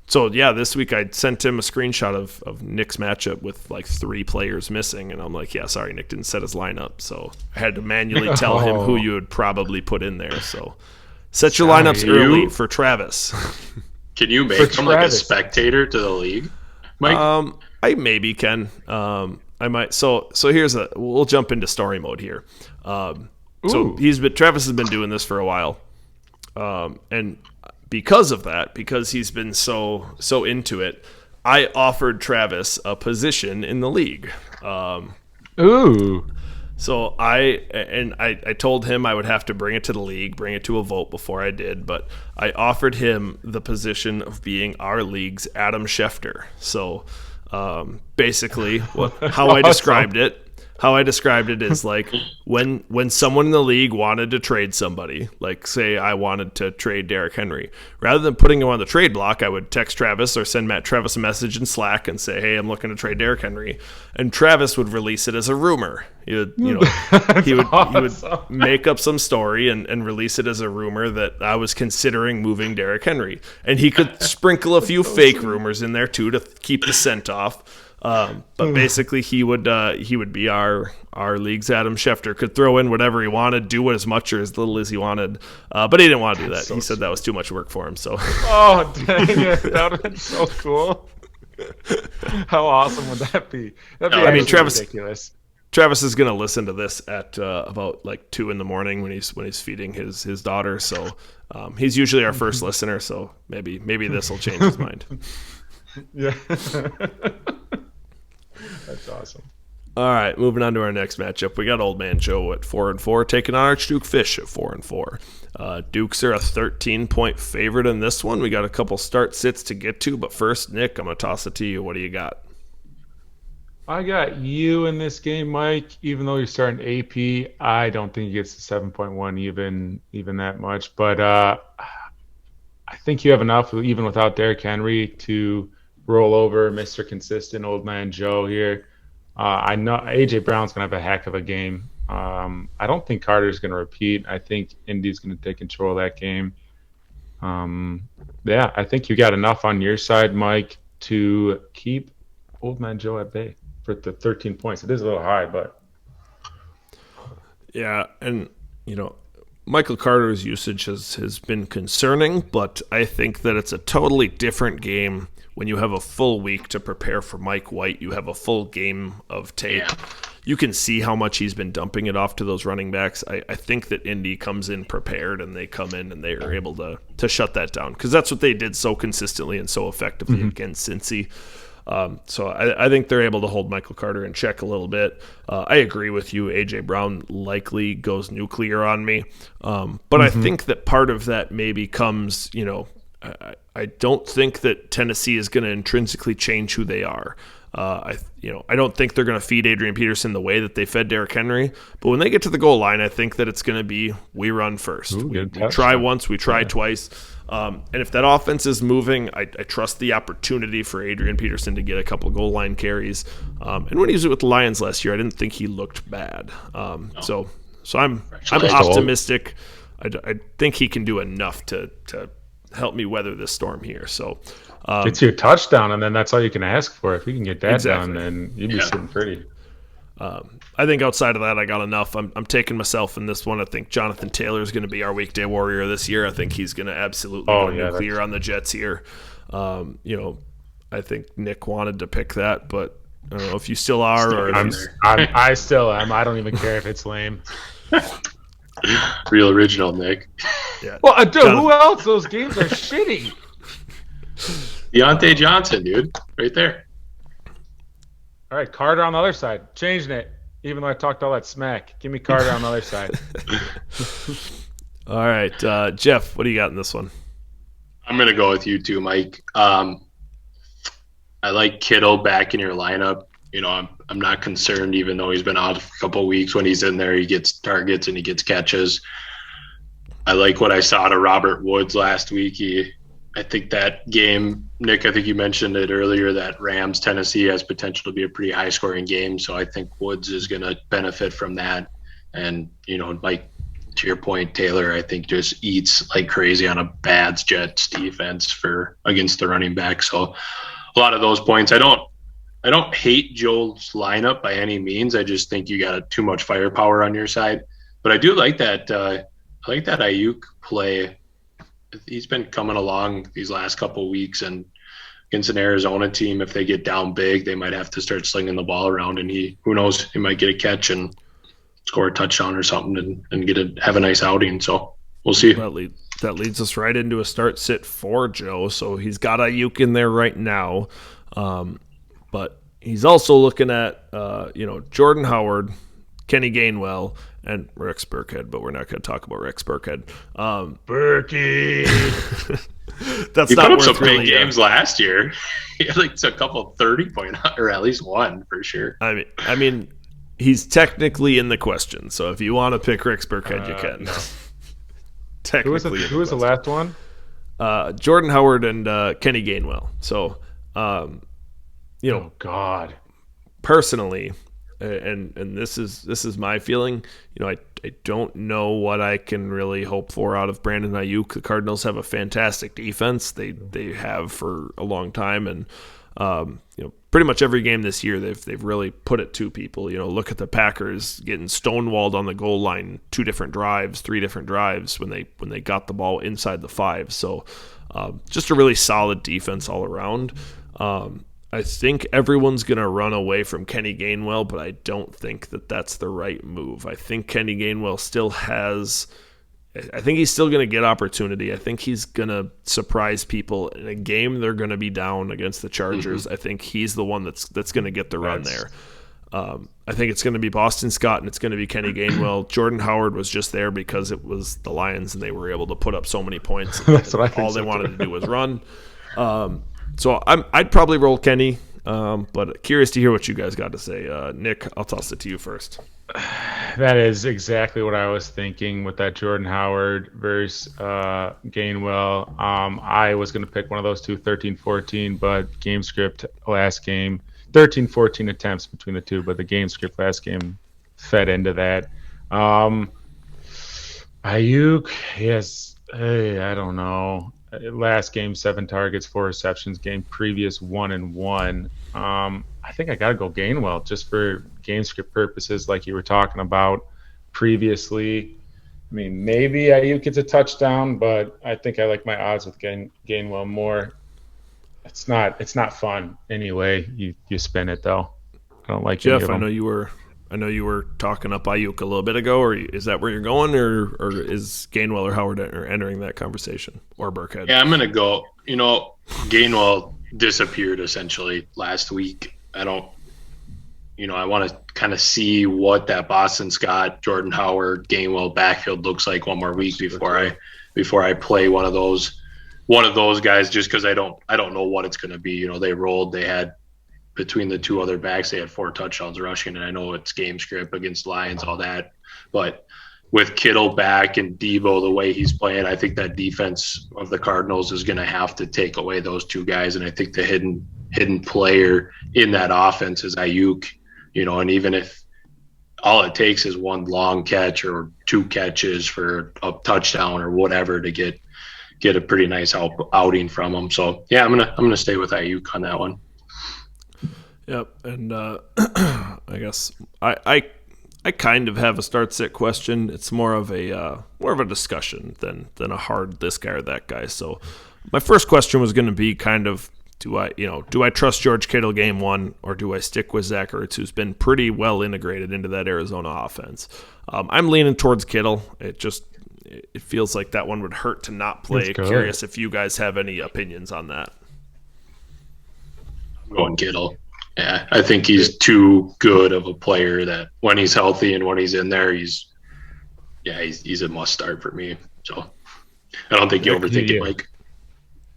So yeah, this week I sent him a screenshot of Nick's matchup with like 3 players missing, and I'm like, yeah, sorry, Nick didn't set his lineup, so I had to manually tell him who you would probably put in there. So set your lineups early for Travis. Can you make him like a spectator to the league, Mike? I maybe can. I might. So we'll jump into story mode here. So Travis has been doing this for a while, and because of that, because he's been so into it, I offered Travis a position in the league. So I told him I would have to bring it to the league, bring it to a vote before I did, but I offered him the position of being our league's Adam Schefter. So basically, how I described it is like when someone in the league wanted to trade somebody, like say I wanted to trade Derrick Henry, rather than putting him on the trade block, I would text Travis or send Travis a message in Slack and say, "Hey, I'm looking to trade Derrick Henry," and Travis would release it as a rumor. He would make up some story and release it as a rumor that I was considering moving Derrick Henry, and he could sprinkle a few fake rumors in there too to keep the scent off. But basically, he would be our league's Adam Schefter. Could throw in whatever he wanted, do as much or as little as he wanted, but he didn't want to do that. He said that was too much work for him. So, oh dang it, that would have been so cool. How awesome would that be? That'd be Travis, ridiculous. Travis is going to listen to this at about like 2 a.m. when he's feeding his daughter. So he's usually our first listener. So maybe this will change his mind. Yeah. That's awesome. All right, moving on to our next matchup. We got Old Man Joe at 4-4 taking on Archduke Fish at 4-4. Dukes are a 13-point favorite in this one. We got a couple start sits to get to, but first, Nick, I'm gonna toss it to you. What do you got? I got you in this game, Mike. Even though you're starting AP, I don't think he gets to 7.1 even that much. But I think you have enough, even without Derrick Henry, to roll over Mr. Consistent Old Man Joe here. I know AJ Brown's going to have a heck of a game. I don't think Carter's going to repeat. I think Indy's going to take control of that game. Yeah, I think you got enough on your side, Mike, to keep Old Man Joe at bay for the 13 points. It is a little high, but... Yeah, and, Michael Carter's usage has been concerning, but I think that it's a totally different game when you have a full week to prepare for Mike White. You have a full game of tape. Yeah. You can see how much he's been dumping it off to those running backs. I think that Indy comes in prepared, and they come in and they are able to shut that down, because that's what they did so consistently and so effectively against Cincy. So I think they're able to hold Michael Carter in check a little bit. I agree with you. A.J. Brown likely goes nuclear on me. But I think that part of that maybe comes, I don't think that Tennessee is going to intrinsically change who they are. I don't think they're going to feed Adrian Peterson the way that they fed Derrick Henry. But when they get to the goal line, I think that it's going to be we run first. We try once, we try twice. And if that offense is moving, I trust the opportunity for Adrian Peterson to get a couple goal line carries. And when he was with the Lions last year, I didn't think he looked bad. So I'm optimistic. I think he can do enough to help me weather this storm here. So it's your touchdown, and then that's all you can ask for. If you can get that done, then you'd be sitting pretty. I think outside of that, I got enough. I'm taking myself in this one. I think Jonathan Taylor is going to be our weekday warrior this year. I think he's going to absolutely go nuclear on the Jets here. I think Nick wanted to pick that, but I don't know if you still are. Or I still am. I don't even care if it's lame. Real original, Nick. Yeah. Well, dude, who else? Those games are shitty. Deontay Johnson, dude, right there. All right, Carter on the other side. Changing it, even though I talked all that smack. Give me Carter on the other side. All right, Jeff, what do you got in this one? I'm going to go with you too, Mike. I like Kittle back in your lineup. I'm not concerned, even though he's been out a couple of weeks. When he's in there, he gets targets and he gets catches. I like what I saw to Robert Woods last week. I think that game, Nick, I think you mentioned it earlier, that Rams-Tennessee has potential to be a pretty high-scoring game. So I think Woods is going to benefit from that. And, like to your point, Taylor, I think just eats like crazy on a bad Jets defense against the running back. So a lot of those points, I don't hate Joel's lineup by any means. I just think you got too much firepower on your side. But I do like that. I like that Ayuk play. He's been coming along these last couple of weeks, and against an Arizona team, if they get down big, they might have to start slinging the ball around, and who knows, he might get a catch and score a touchdown or something and have a nice outing. So we'll see. That leads us right into a start sit for Joe. So he's got Ayuk in there right now, but he's also looking at Jordan Howard, Kenny Gainwell, and Rex Burkhead, but we're not going to talk about Rex Burkhead. Berkey. That's he not put up some big games last year. He had like a couple 30-point, or at least one for sure. I mean, he's technically in the question. So if you want to pick Rex Burkhead, you can. No. Technically, who was the last one? Jordan Howard and Kenny Gainwell. So, oh God, personally. And this is my feeling. I don't know what I can really hope for out of Brandon Ayuk. The Cardinals have a fantastic defense. They have for a long time, and pretty much every game this year they've really put it to people. Look at the Packers getting stonewalled on the goal line, 3 different drives when they got the ball inside the 5. So just a really solid defense all around. I think everyone's going to run away from Kenny Gainwell, but I don't think that that's the right move. I think Kenny Gainwell I think he's still going to get opportunity. I think he's going to surprise people in a game they're going to be down against the Chargers. I think he's the one that's going to get the run there. I think it's going to be Boston Scott and it's going to be Kenny Gainwell. Jordan Howard was just there because it was the Lions and they were able to put up so many points. That's what I think. All they wanted to do was run. So I'd probably roll Kenny, but curious to hear what you guys got to say. Nick, I'll toss it to you first. That is exactly what I was thinking with that Jordan Howard versus Gainwell. I was going to pick one of those two, 13-14, but game script last game, 13-14 attempts between the two, but the game script last game fed into that. Ayuk, yes, I don't know. Last game, 7 targets, 4 receptions. Game previous, 1-1. I think I got to go Gainwell just for game script purposes, like you were talking about previously. I mean, maybe Ayuk gets a touchdown, but I think I like my odds with Gainwell more. It's not fun anyway. You spin it though. I don't like Jeff. I know you were talking up Ayuk a little bit ago, or is that where you're going, or is Gainwell or Howard entering that conversation, or Burkhead? Yeah, I'm going to go. Gainwell disappeared essentially last week. I want to kind of see what that Boston Scott, Jordan Howard, Gainwell backfield looks like one more week before I play one of those guys, just because I don't know what it's going to be. They had between the 2 other backs, they had 4 touchdowns rushing, and I know it's game script against Lions, all that. But with Kittle back and Debo the way he's playing, I think that defense of the Cardinals is going to have to take away those 2 guys, and I think the hidden player in that offense is Ayuk. And even if all it takes is 1 long catch or 2 catches for a touchdown or whatever to get a pretty nice outing from him. So yeah, I'm gonna stay with Ayuk on that one. Yep, and I guess I kind of have a start-sit question. It's more of a discussion than a hard this guy or that guy. So my first question was going to be kind of, do I trust George Kittle game 1, or do I stick with Zach Ertz, who's been pretty well integrated into that Arizona offense? I'm leaning towards Kittle. It feels like that one would hurt to not play. Curious if you guys have any opinions on that. I'm going Kittle. Yeah, I think he's too good of a player that when he's healthy and when he's in there, he's a must start for me. So I don't think you overthink it, Mike.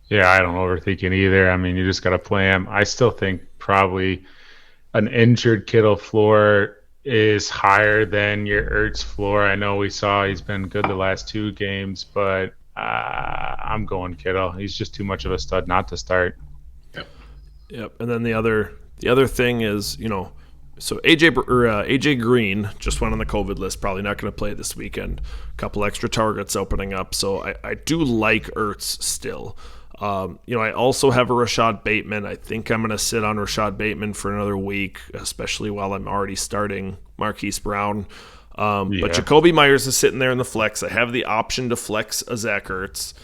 Yeah, I don't overthink it either. I mean, you just got to play him. I still think probably an injured Kittle floor is higher than your Ertz floor. I know we saw he's been good the last 2 games, but I'm going Kittle. He's just too much of a stud not to start. Yep. And then the other thing is, so AJ Green just went on the COVID list, probably not going to play this weekend. A couple extra targets opening up, so I do like Ertz still. I also have a Rashad Bateman. I think I'm going to sit on Rashad Bateman for another week, especially while I'm already starting Marquise Brown. But Jacoby Myers is sitting there in the flex. I have the option to flex a Zach Ertz.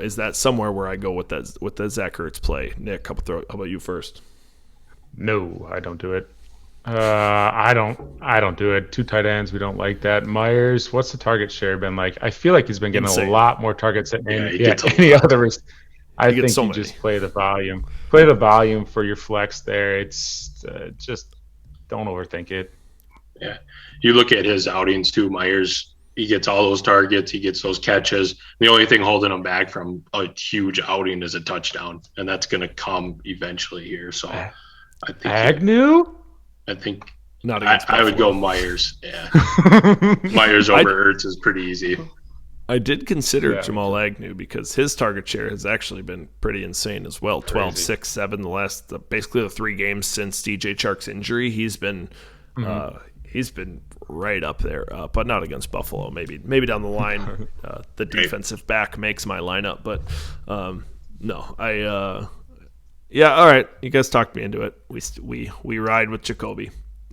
Is that somewhere where I go with the Zach Ertz play? Nick, how about you first? No, I don't do it. I don't do it. 2 tight ends, we don't like that. Myers, what's the target share been like? I feel like he's been getting a lot more targets than any other. I think you just play the volume. Play the volume for your flex there. It's just don't overthink it. Yeah, you look at his outings too. Myers, he gets all those targets, he gets those catches. The only thing holding him back from a huge outing is a touchdown, and that's going to come eventually here. So I think Agnew. I think not against I would go Myers. Yeah, Myers over Ertz is pretty easy. I did consider Jamal Agnew because his target share has actually been pretty insane as well. 12, 6, 7 basically the 3 games since DJ Chark's injury. He's been right up there, but not against Buffalo. Maybe down the line, the defensive back makes my lineup. But no, all right. You guys talked me into it. We ride with Jacoby.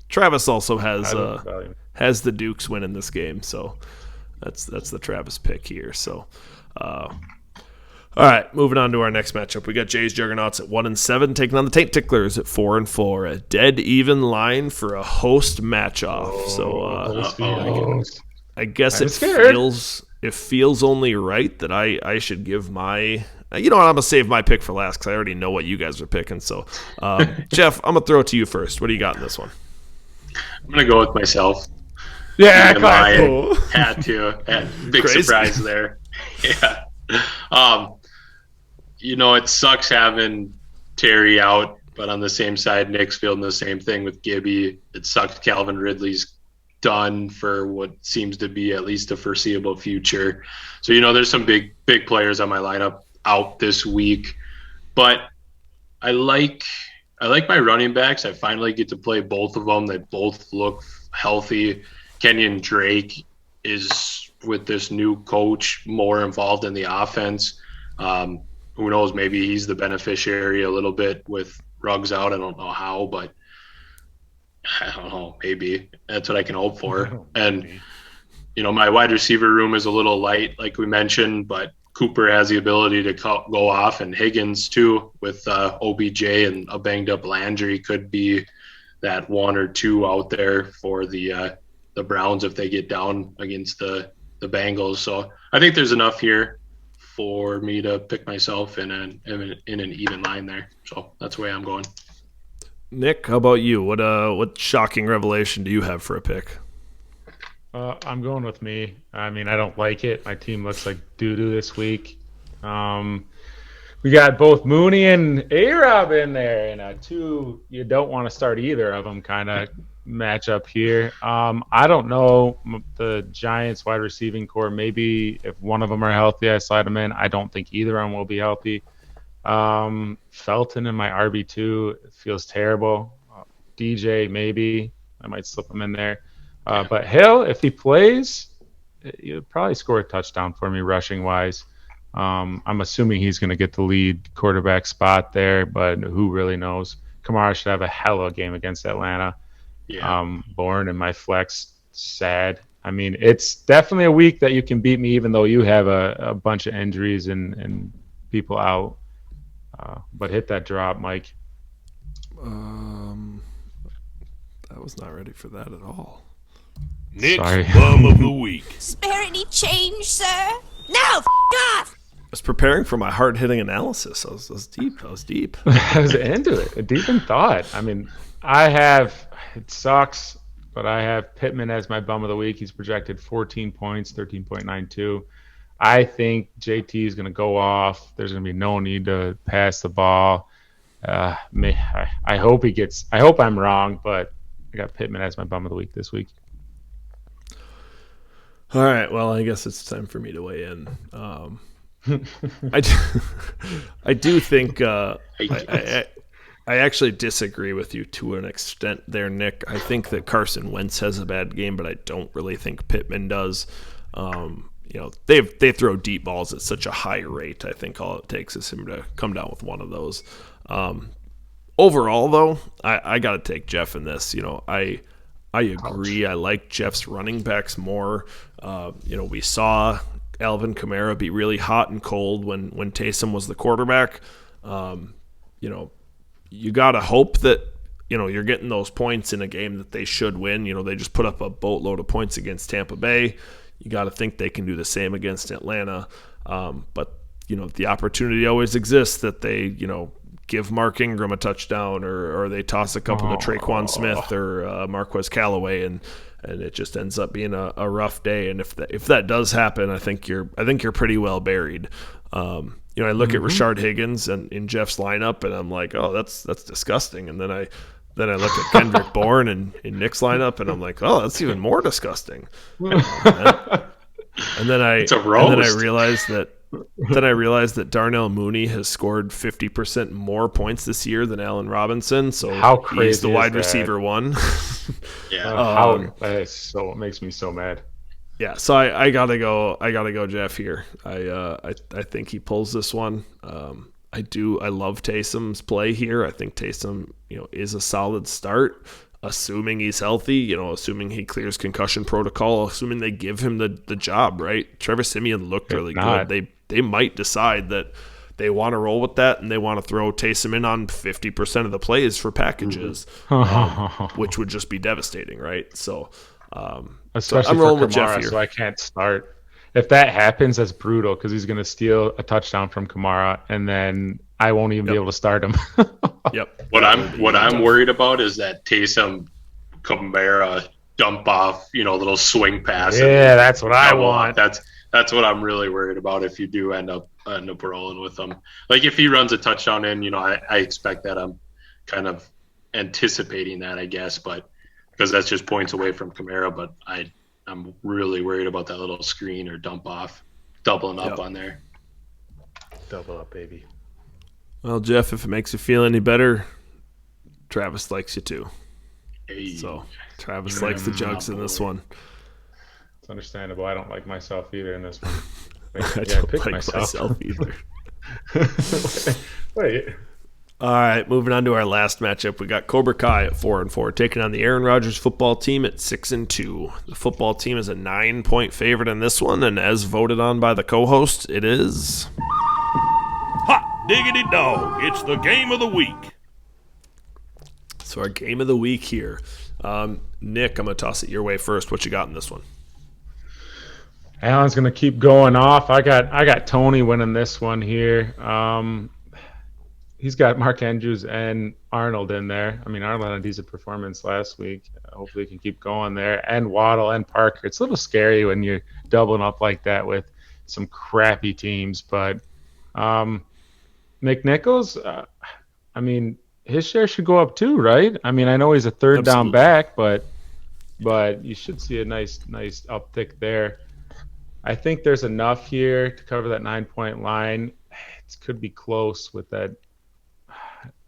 Travis also has the Dukes winning this game, so that's the Travis pick here. So, all right, moving on to our next matchup. We got Jay's Juggernauts at 1-7 taking on the Taint Ticklers at 4-4. A dead even line for a host match-off. I guess it feels only right that I should give my. You know what? I'm going to save my pick for last because I already know what you guys are picking. So, Jeff, I'm going to throw it to you first. What do you got in this one? I'm going to go with myself. Yeah, had to. Big Crazy. Surprise there. Yeah. It sucks having Terry out, but on the same side, Nick's feeling the same thing with Gibby. It sucks Calvin Ridley's done for what seems to be at least a foreseeable future. So, there's some big players on my lineup out this week, but I like my running backs. I finally get to play both of them. They both look healthy. Kenyon Drake is, with this new coach, more involved in the offense. Who knows? Maybe he's the beneficiary a little bit with Ruggs out. I don't know how, but I don't know. Maybe that's what I can hope for. And my wide receiver room is a little light, like we mentioned, but Cooper has the ability to go off, and Higgins too, with OBJ and a banged up Landry could be that 1 or 2 out there for the Browns if they get down against the Bengals. So I think there's enough here for me to pick myself in an even line there. So that's the way I'm going. Nick, how about you? What shocking revelation do you have for a pick? I'm going with me. I mean, I don't like it. My team looks like doo-doo this week. We got both Mooney and A-Rob in there, and 2 you don't want to start either of them kind of matchup here. I don't know the Giants wide receiving core. Maybe if one of them are healthy, I slide them in. I don't think either of them will be healthy. Felton in my RB2 feels terrible. DJ, maybe. I might slip him in there. But Hill, if he plays, he'll probably score a touchdown for me rushing-wise. I'm assuming he's going to get the lead quarterback spot there, but who really knows? Kamara should have a hell of a game against Atlanta. Yeah. Bourne and my flex, sad. I mean, it's definitely a week that you can beat me, even though you have a bunch of injuries and people out. But hit that drop, Mike. I was not ready for that at all. Nick's bum of the week. Spare any change, sir? No, off! I was preparing for my hard-hitting analysis. I was deep. I was into it. A deep in thought. I mean, it sucks. but I have Pittman as my bum of the week. He's projected 14 points, 13.92. I think JT is going to go off. There's going to be no need to pass the ball. I hope he gets. I hope I'm wrong, but I got Pittman as my bum of the week this week. All right. Well, I guess it's time for me to weigh in. I do think I actually disagree with you to an extent there, Nick. I think that Carson Wentz has a bad game, but I don't really think Pittman does. They throw deep balls at such a high rate. I think all it takes is him to come down with one of those. Overall, though, I got to take Jeff in this. I agree. I like Jeff's running backs more. We saw Alvin Kamara be really hot and cold when Taysom was the quarterback. You got to hope that, you're getting those points in a game that they should win. They just put up a boatload of points against Tampa Bay. You got to think they can do the same against Atlanta. But the opportunity always exists that they, give Mark Ingram a touchdown or they toss a couple to Traquan Smith or Marquez Callaway and it just ends up being a rough day. And if that does happen, I think you're pretty well buried. I look at Rashard Higgins and in Jeff's lineup, and I'm like, oh, that's disgusting. And then I look at Kendrick Bourne in Nick's lineup, and I'm like, oh, that's even more disgusting. And then I realized that Darnell Mooney has scored 50% more points this year than Allen Robinson. So how crazy he's the wide receiver one. Yeah, it makes me so mad. Yeah, so I gotta go Jeff here. I think he pulls this one. I love Taysom's play here. I think Taysom, is a solid start, assuming he's healthy, assuming he clears concussion protocol, assuming they give him the job, right? Trevor Siemian looked really good. They might decide that they want to roll with that and they want to throw Taysom in on 50% of the plays for packages, which would just be devastating, right? So, especially I'm rolling for with Jeff Kamara, here. so I can't start. If that happens, that's brutal because he's going to steal a touchdown from Kamara, and then I won't even be able to start him. Yep. What I'm worried about is that Taysom Kamara dump off, little swing pass. Yeah, that's what I want. That's what I'm really worried about if you do end up rolling with him. Like if he runs a touchdown in, I expect that. I'm kind of anticipating that, I guess, but because that's just points away from Kamara. But I'm really worried about that little screen or dump off, doubling up on there. Double up, baby. Well, Jeff, if it makes you feel any better, Travis likes you too. Hey. So Travis likes the Jugs in this one. It's understandable. I don't like myself either in this one. I don't like myself either. Wait. All right, moving on to our last matchup. We got Cobra Kai at 4-4, taking on the Aaron Rodgers football team at 6-2. The football team is a 9-point favorite in this one, and as voted on by the co-host, it is Hot diggity dog! It's the game of the week. So our game of the week here. Nick, I'm going to toss it your way first. What you got in this one? Alan's going to keep going off. I got Tony winning this one here. He's got Mark Andrews and Arnold in there. I mean, Arnold had a decent performance last week. Hopefully he can keep going there. And Waddle and Parker. It's a little scary when you're doubling up like that with some crappy teams. But McNichols, his share should go up too, right? I mean, I know he's a third down back, but you should see a nice uptick there. I think there's enough here to cover that 9-point line. It could be close with that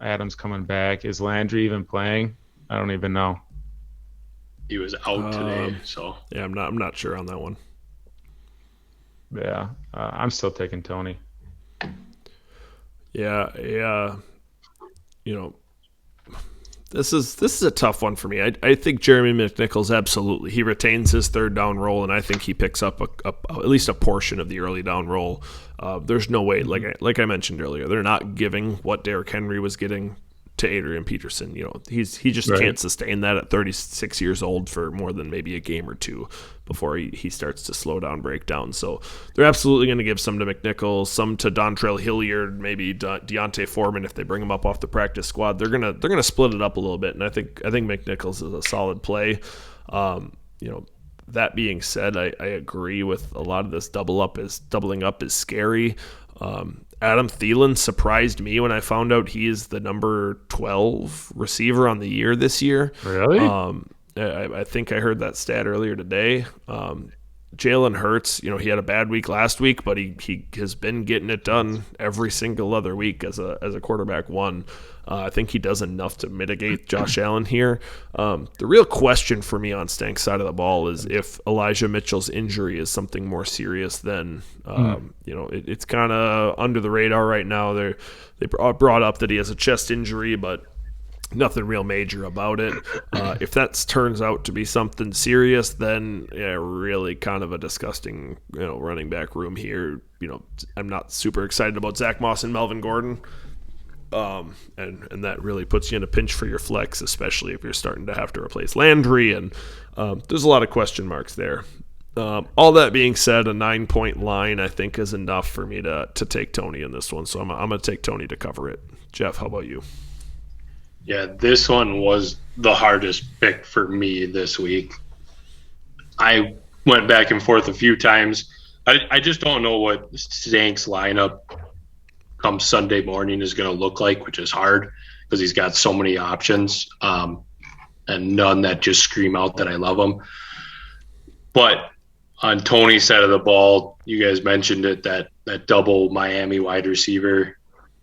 Adams coming back. Is Landry even playing? I don't even know. He was out today, so yeah, I'm not sure on that one. Yeah, I'm still taking Tony. Yeah. This is a tough one for me. I think Jeremy McNichols, absolutely. He retains his third down role, and I think he picks up at least a portion of the early down role. There's no way, like I mentioned earlier, they're not giving what Derrick Henry was getting to Adrian Peterson. He just can't sustain that at 36 years old for more than maybe a game or two before he starts to slow down, break down. So they're absolutely going to give some to McNichols, some to Dontrell Hilliard, maybe Deontay Foreman if they bring him up off the practice squad. They're gonna split it up a little bit, and I think McNichols is a solid play. That being said, I agree with a lot of this doubling up is scary. Adam Thielen surprised me when I found out he is the number 12 receiver on the year this year. Really? I think I heard that stat earlier today. Jalen Hurts, he had a bad week last week, but he has been getting it done every single other week as a quarterback one. I think he does enough to mitigate Josh Allen here. The real question for me on Stank's side of the ball is if Elijah Mitchell's injury is something more serious than, it's kind of under the radar right now. They brought up that he has a chest injury, but nothing real major about it. If that turns out to be something serious, then really kind of a disgusting, running back room here. I'm not super excited about Zach Moss and Melvin Gordon. And that really puts you in a pinch for your flex, especially if you're starting to have to replace Landry. And there's a lot of question marks there. All that being said, a 9-point line I think is enough for me to take Tony in this one. So I'm going to take Tony to cover it. Jeff, how about you? Yeah, this one was the hardest pick for me this week. I went back and forth a few times. I just don't know what Stank's lineup come Sunday morning is going to look like, which is hard because he's got so many options and none that just scream out that I love them. But on Tony's side of the ball, you guys mentioned it, that double Miami wide receiver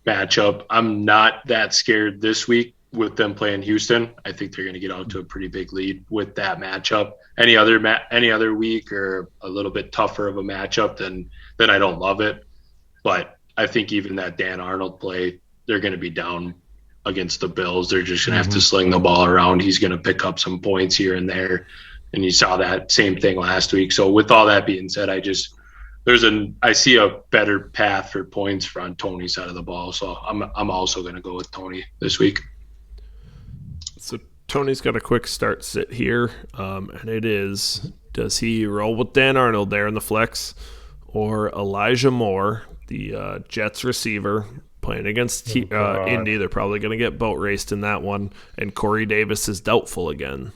matchup. I'm not that scared this week with them playing Houston. I think they're going to get out to a pretty big lead with that matchup. Any other week or a little bit tougher of a matchup, then I don't love it. But I think even that Dan Arnold play, they're going to be down against the Bills. They're just going to have to sling the ball around. He's going to pick up some points here and there. And you saw that same thing last week. So with all that being said, I see a better path for points on Tony's side of the ball. So I'm also going to go with Tony this week. So Tony's got a quick start sit here. And it is, does he roll with Dan Arnold there in the flex or Elijah Moore, the Jets receiver, playing against Indy? They're probably going to get boat raced in that one. And Corey Davis is doubtful again.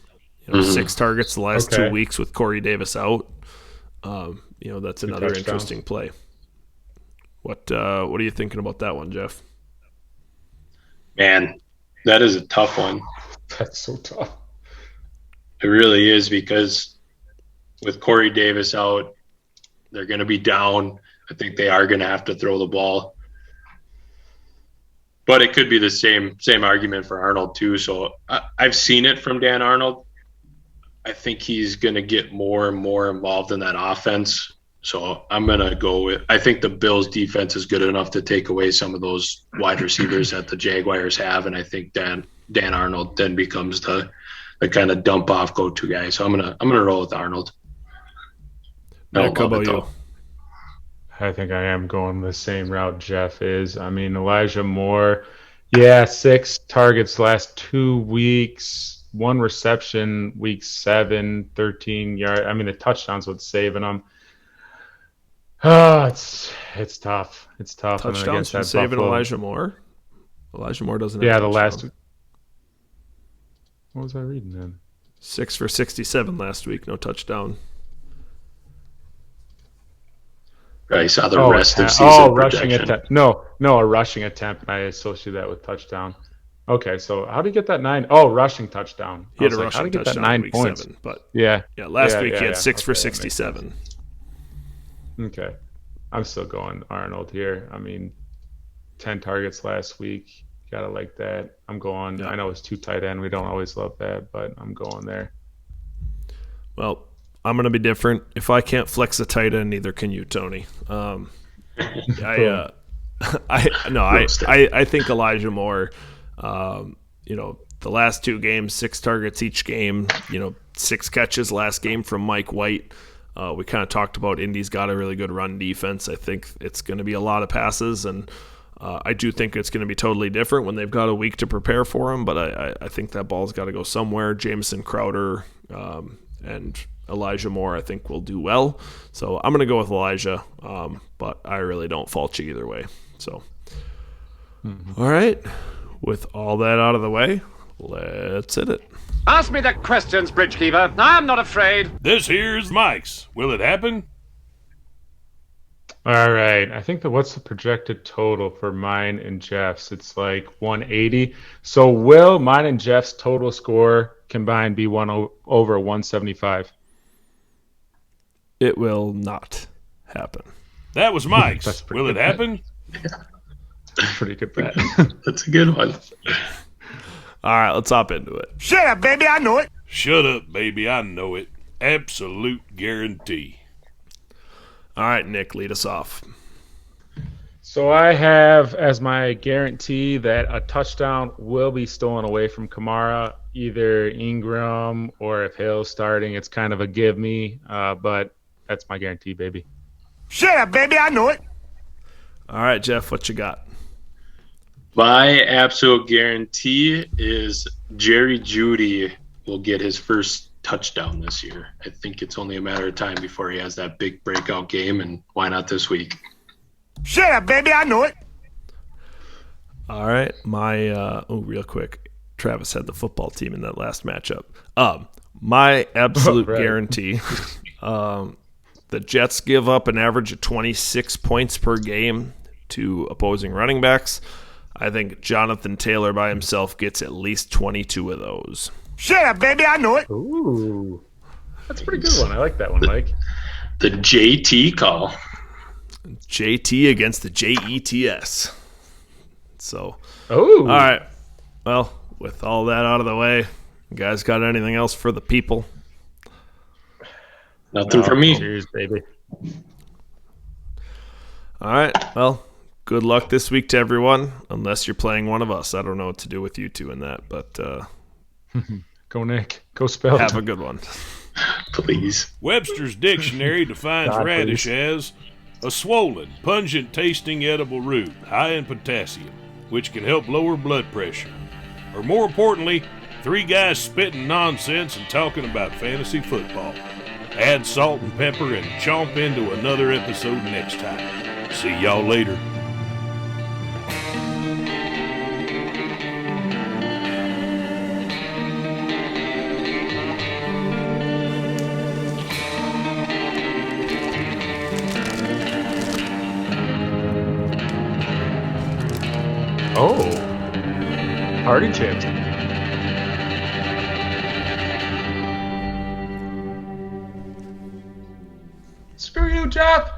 6 targets the last 2 weeks with Corey Davis out. That's another interesting play. What are you thinking about that one, Jeff? Man, that is a tough one. That's so tough. It really is, because with Corey Davis out, they're going to be down. I think they are going to have to throw the ball. But it could be the same argument for Arnold too. So I've seen it from Dan Arnold. I think he's going to get more and more involved in that offense. So I'm going to go with – I think the Bills' defense is good enough to take away some of those wide receivers that the Jaguars have, and I think Dan Arnold then becomes the kind of dump-off go-to guy. So I'm gonna roll with Arnold. How about you? I think I am going the same route Jeff is. I mean, Elijah Moore, 6 targets last 2 weeks. 1 reception, week 7, 13 yards. I mean, the touchdowns what's saving them. It's tough. It's tough. Touchdowns from saving Buffalo. Elijah Moore? Elijah Moore doesn't have the last. What was I reading then? 6 for 67 last week, no touchdown. I saw the rest of season rushing attempt. No, a rushing attempt, and I associate that with touchdown. Okay, so how did he get that 9? Oh, rushing touchdown. He had a rushing touchdown that 9 in week points? 7. But last week he had 6 for 67. Okay. I'm still going Arnold here. I mean, 10 targets last week. Gotta like that. I'm going. I know it's 2 tight end. We don't always love that, but I'm going there. Well, I'm going to be different. If I can't flex a tight end, neither can you, Tony. I think Elijah Moore, the last 2 games, 6 targets each game, 6 catches last game from Mike White. We kind of talked about Indy's got a really good run defense. I think it's going to be a lot of passes, and I do think it's going to be totally different when they've got a week to prepare for them, but I think that ball's got to go somewhere. Jameson Crowder and Elijah Moore, I think, will do well. So I'm going to go with Elijah, but I really don't fault you either way. So, All right. With all that out of the way, let's hit it. Ask me the questions, Bridgekeeper. I'm not afraid. This here's Mike's. Will it happen? All right. I think what's the projected total for mine and Jeff's? It's like 180. So will mine and Jeff's total score combined be over 175? It will not happen. That was Mike's. Will it happen? Pretty good bet. That's a good one. All right, let's hop into it. Shut up, baby, I know it. Shut up, baby. I know it. Absolute guarantee. All right, Nick, lead us off. So I have as my guarantee that a touchdown will be stolen away from Kamara, either Ingram or if Hill's starting, it's kind of a give me, but that's my guarantee, baby. Shut up, baby, I know it. All right, Jeff, what you got? My absolute guarantee is Jerry Jeudy will get his first touchdown this year. I think it's only a matter of time before he has that big breakout game, and why not this week? Shut up, baby, I know it. All right, my real quick, Travis had the football team in that last matchup. My absolute guarantee, the Jets give up an average of 26 points per game to opposing running backs. I think Jonathan Taylor by himself gets at least 22 of those. Shut up, baby, I know it. Ooh, that's a pretty good one. I like that one, Mike. The JT call. JT against the JETS. So, all right. Well, with all that out of the way, you guys got anything else for the people? Nothing for me. Cheers, baby. All right. Well, good luck this week to everyone, unless you're playing one of us. I don't know what to do with you two in that, but go Nick. Go spell. Have a good one. Please. Webster's Dictionary defines radish as a swollen, pungent tasting edible root high in potassium, which can help lower blood pressure. Or more importantly, three guys spitting nonsense and talking about fantasy football. Add salt and pepper and chomp into another episode next time. See y'all later. Oh, party chips. Screw you, Jeff.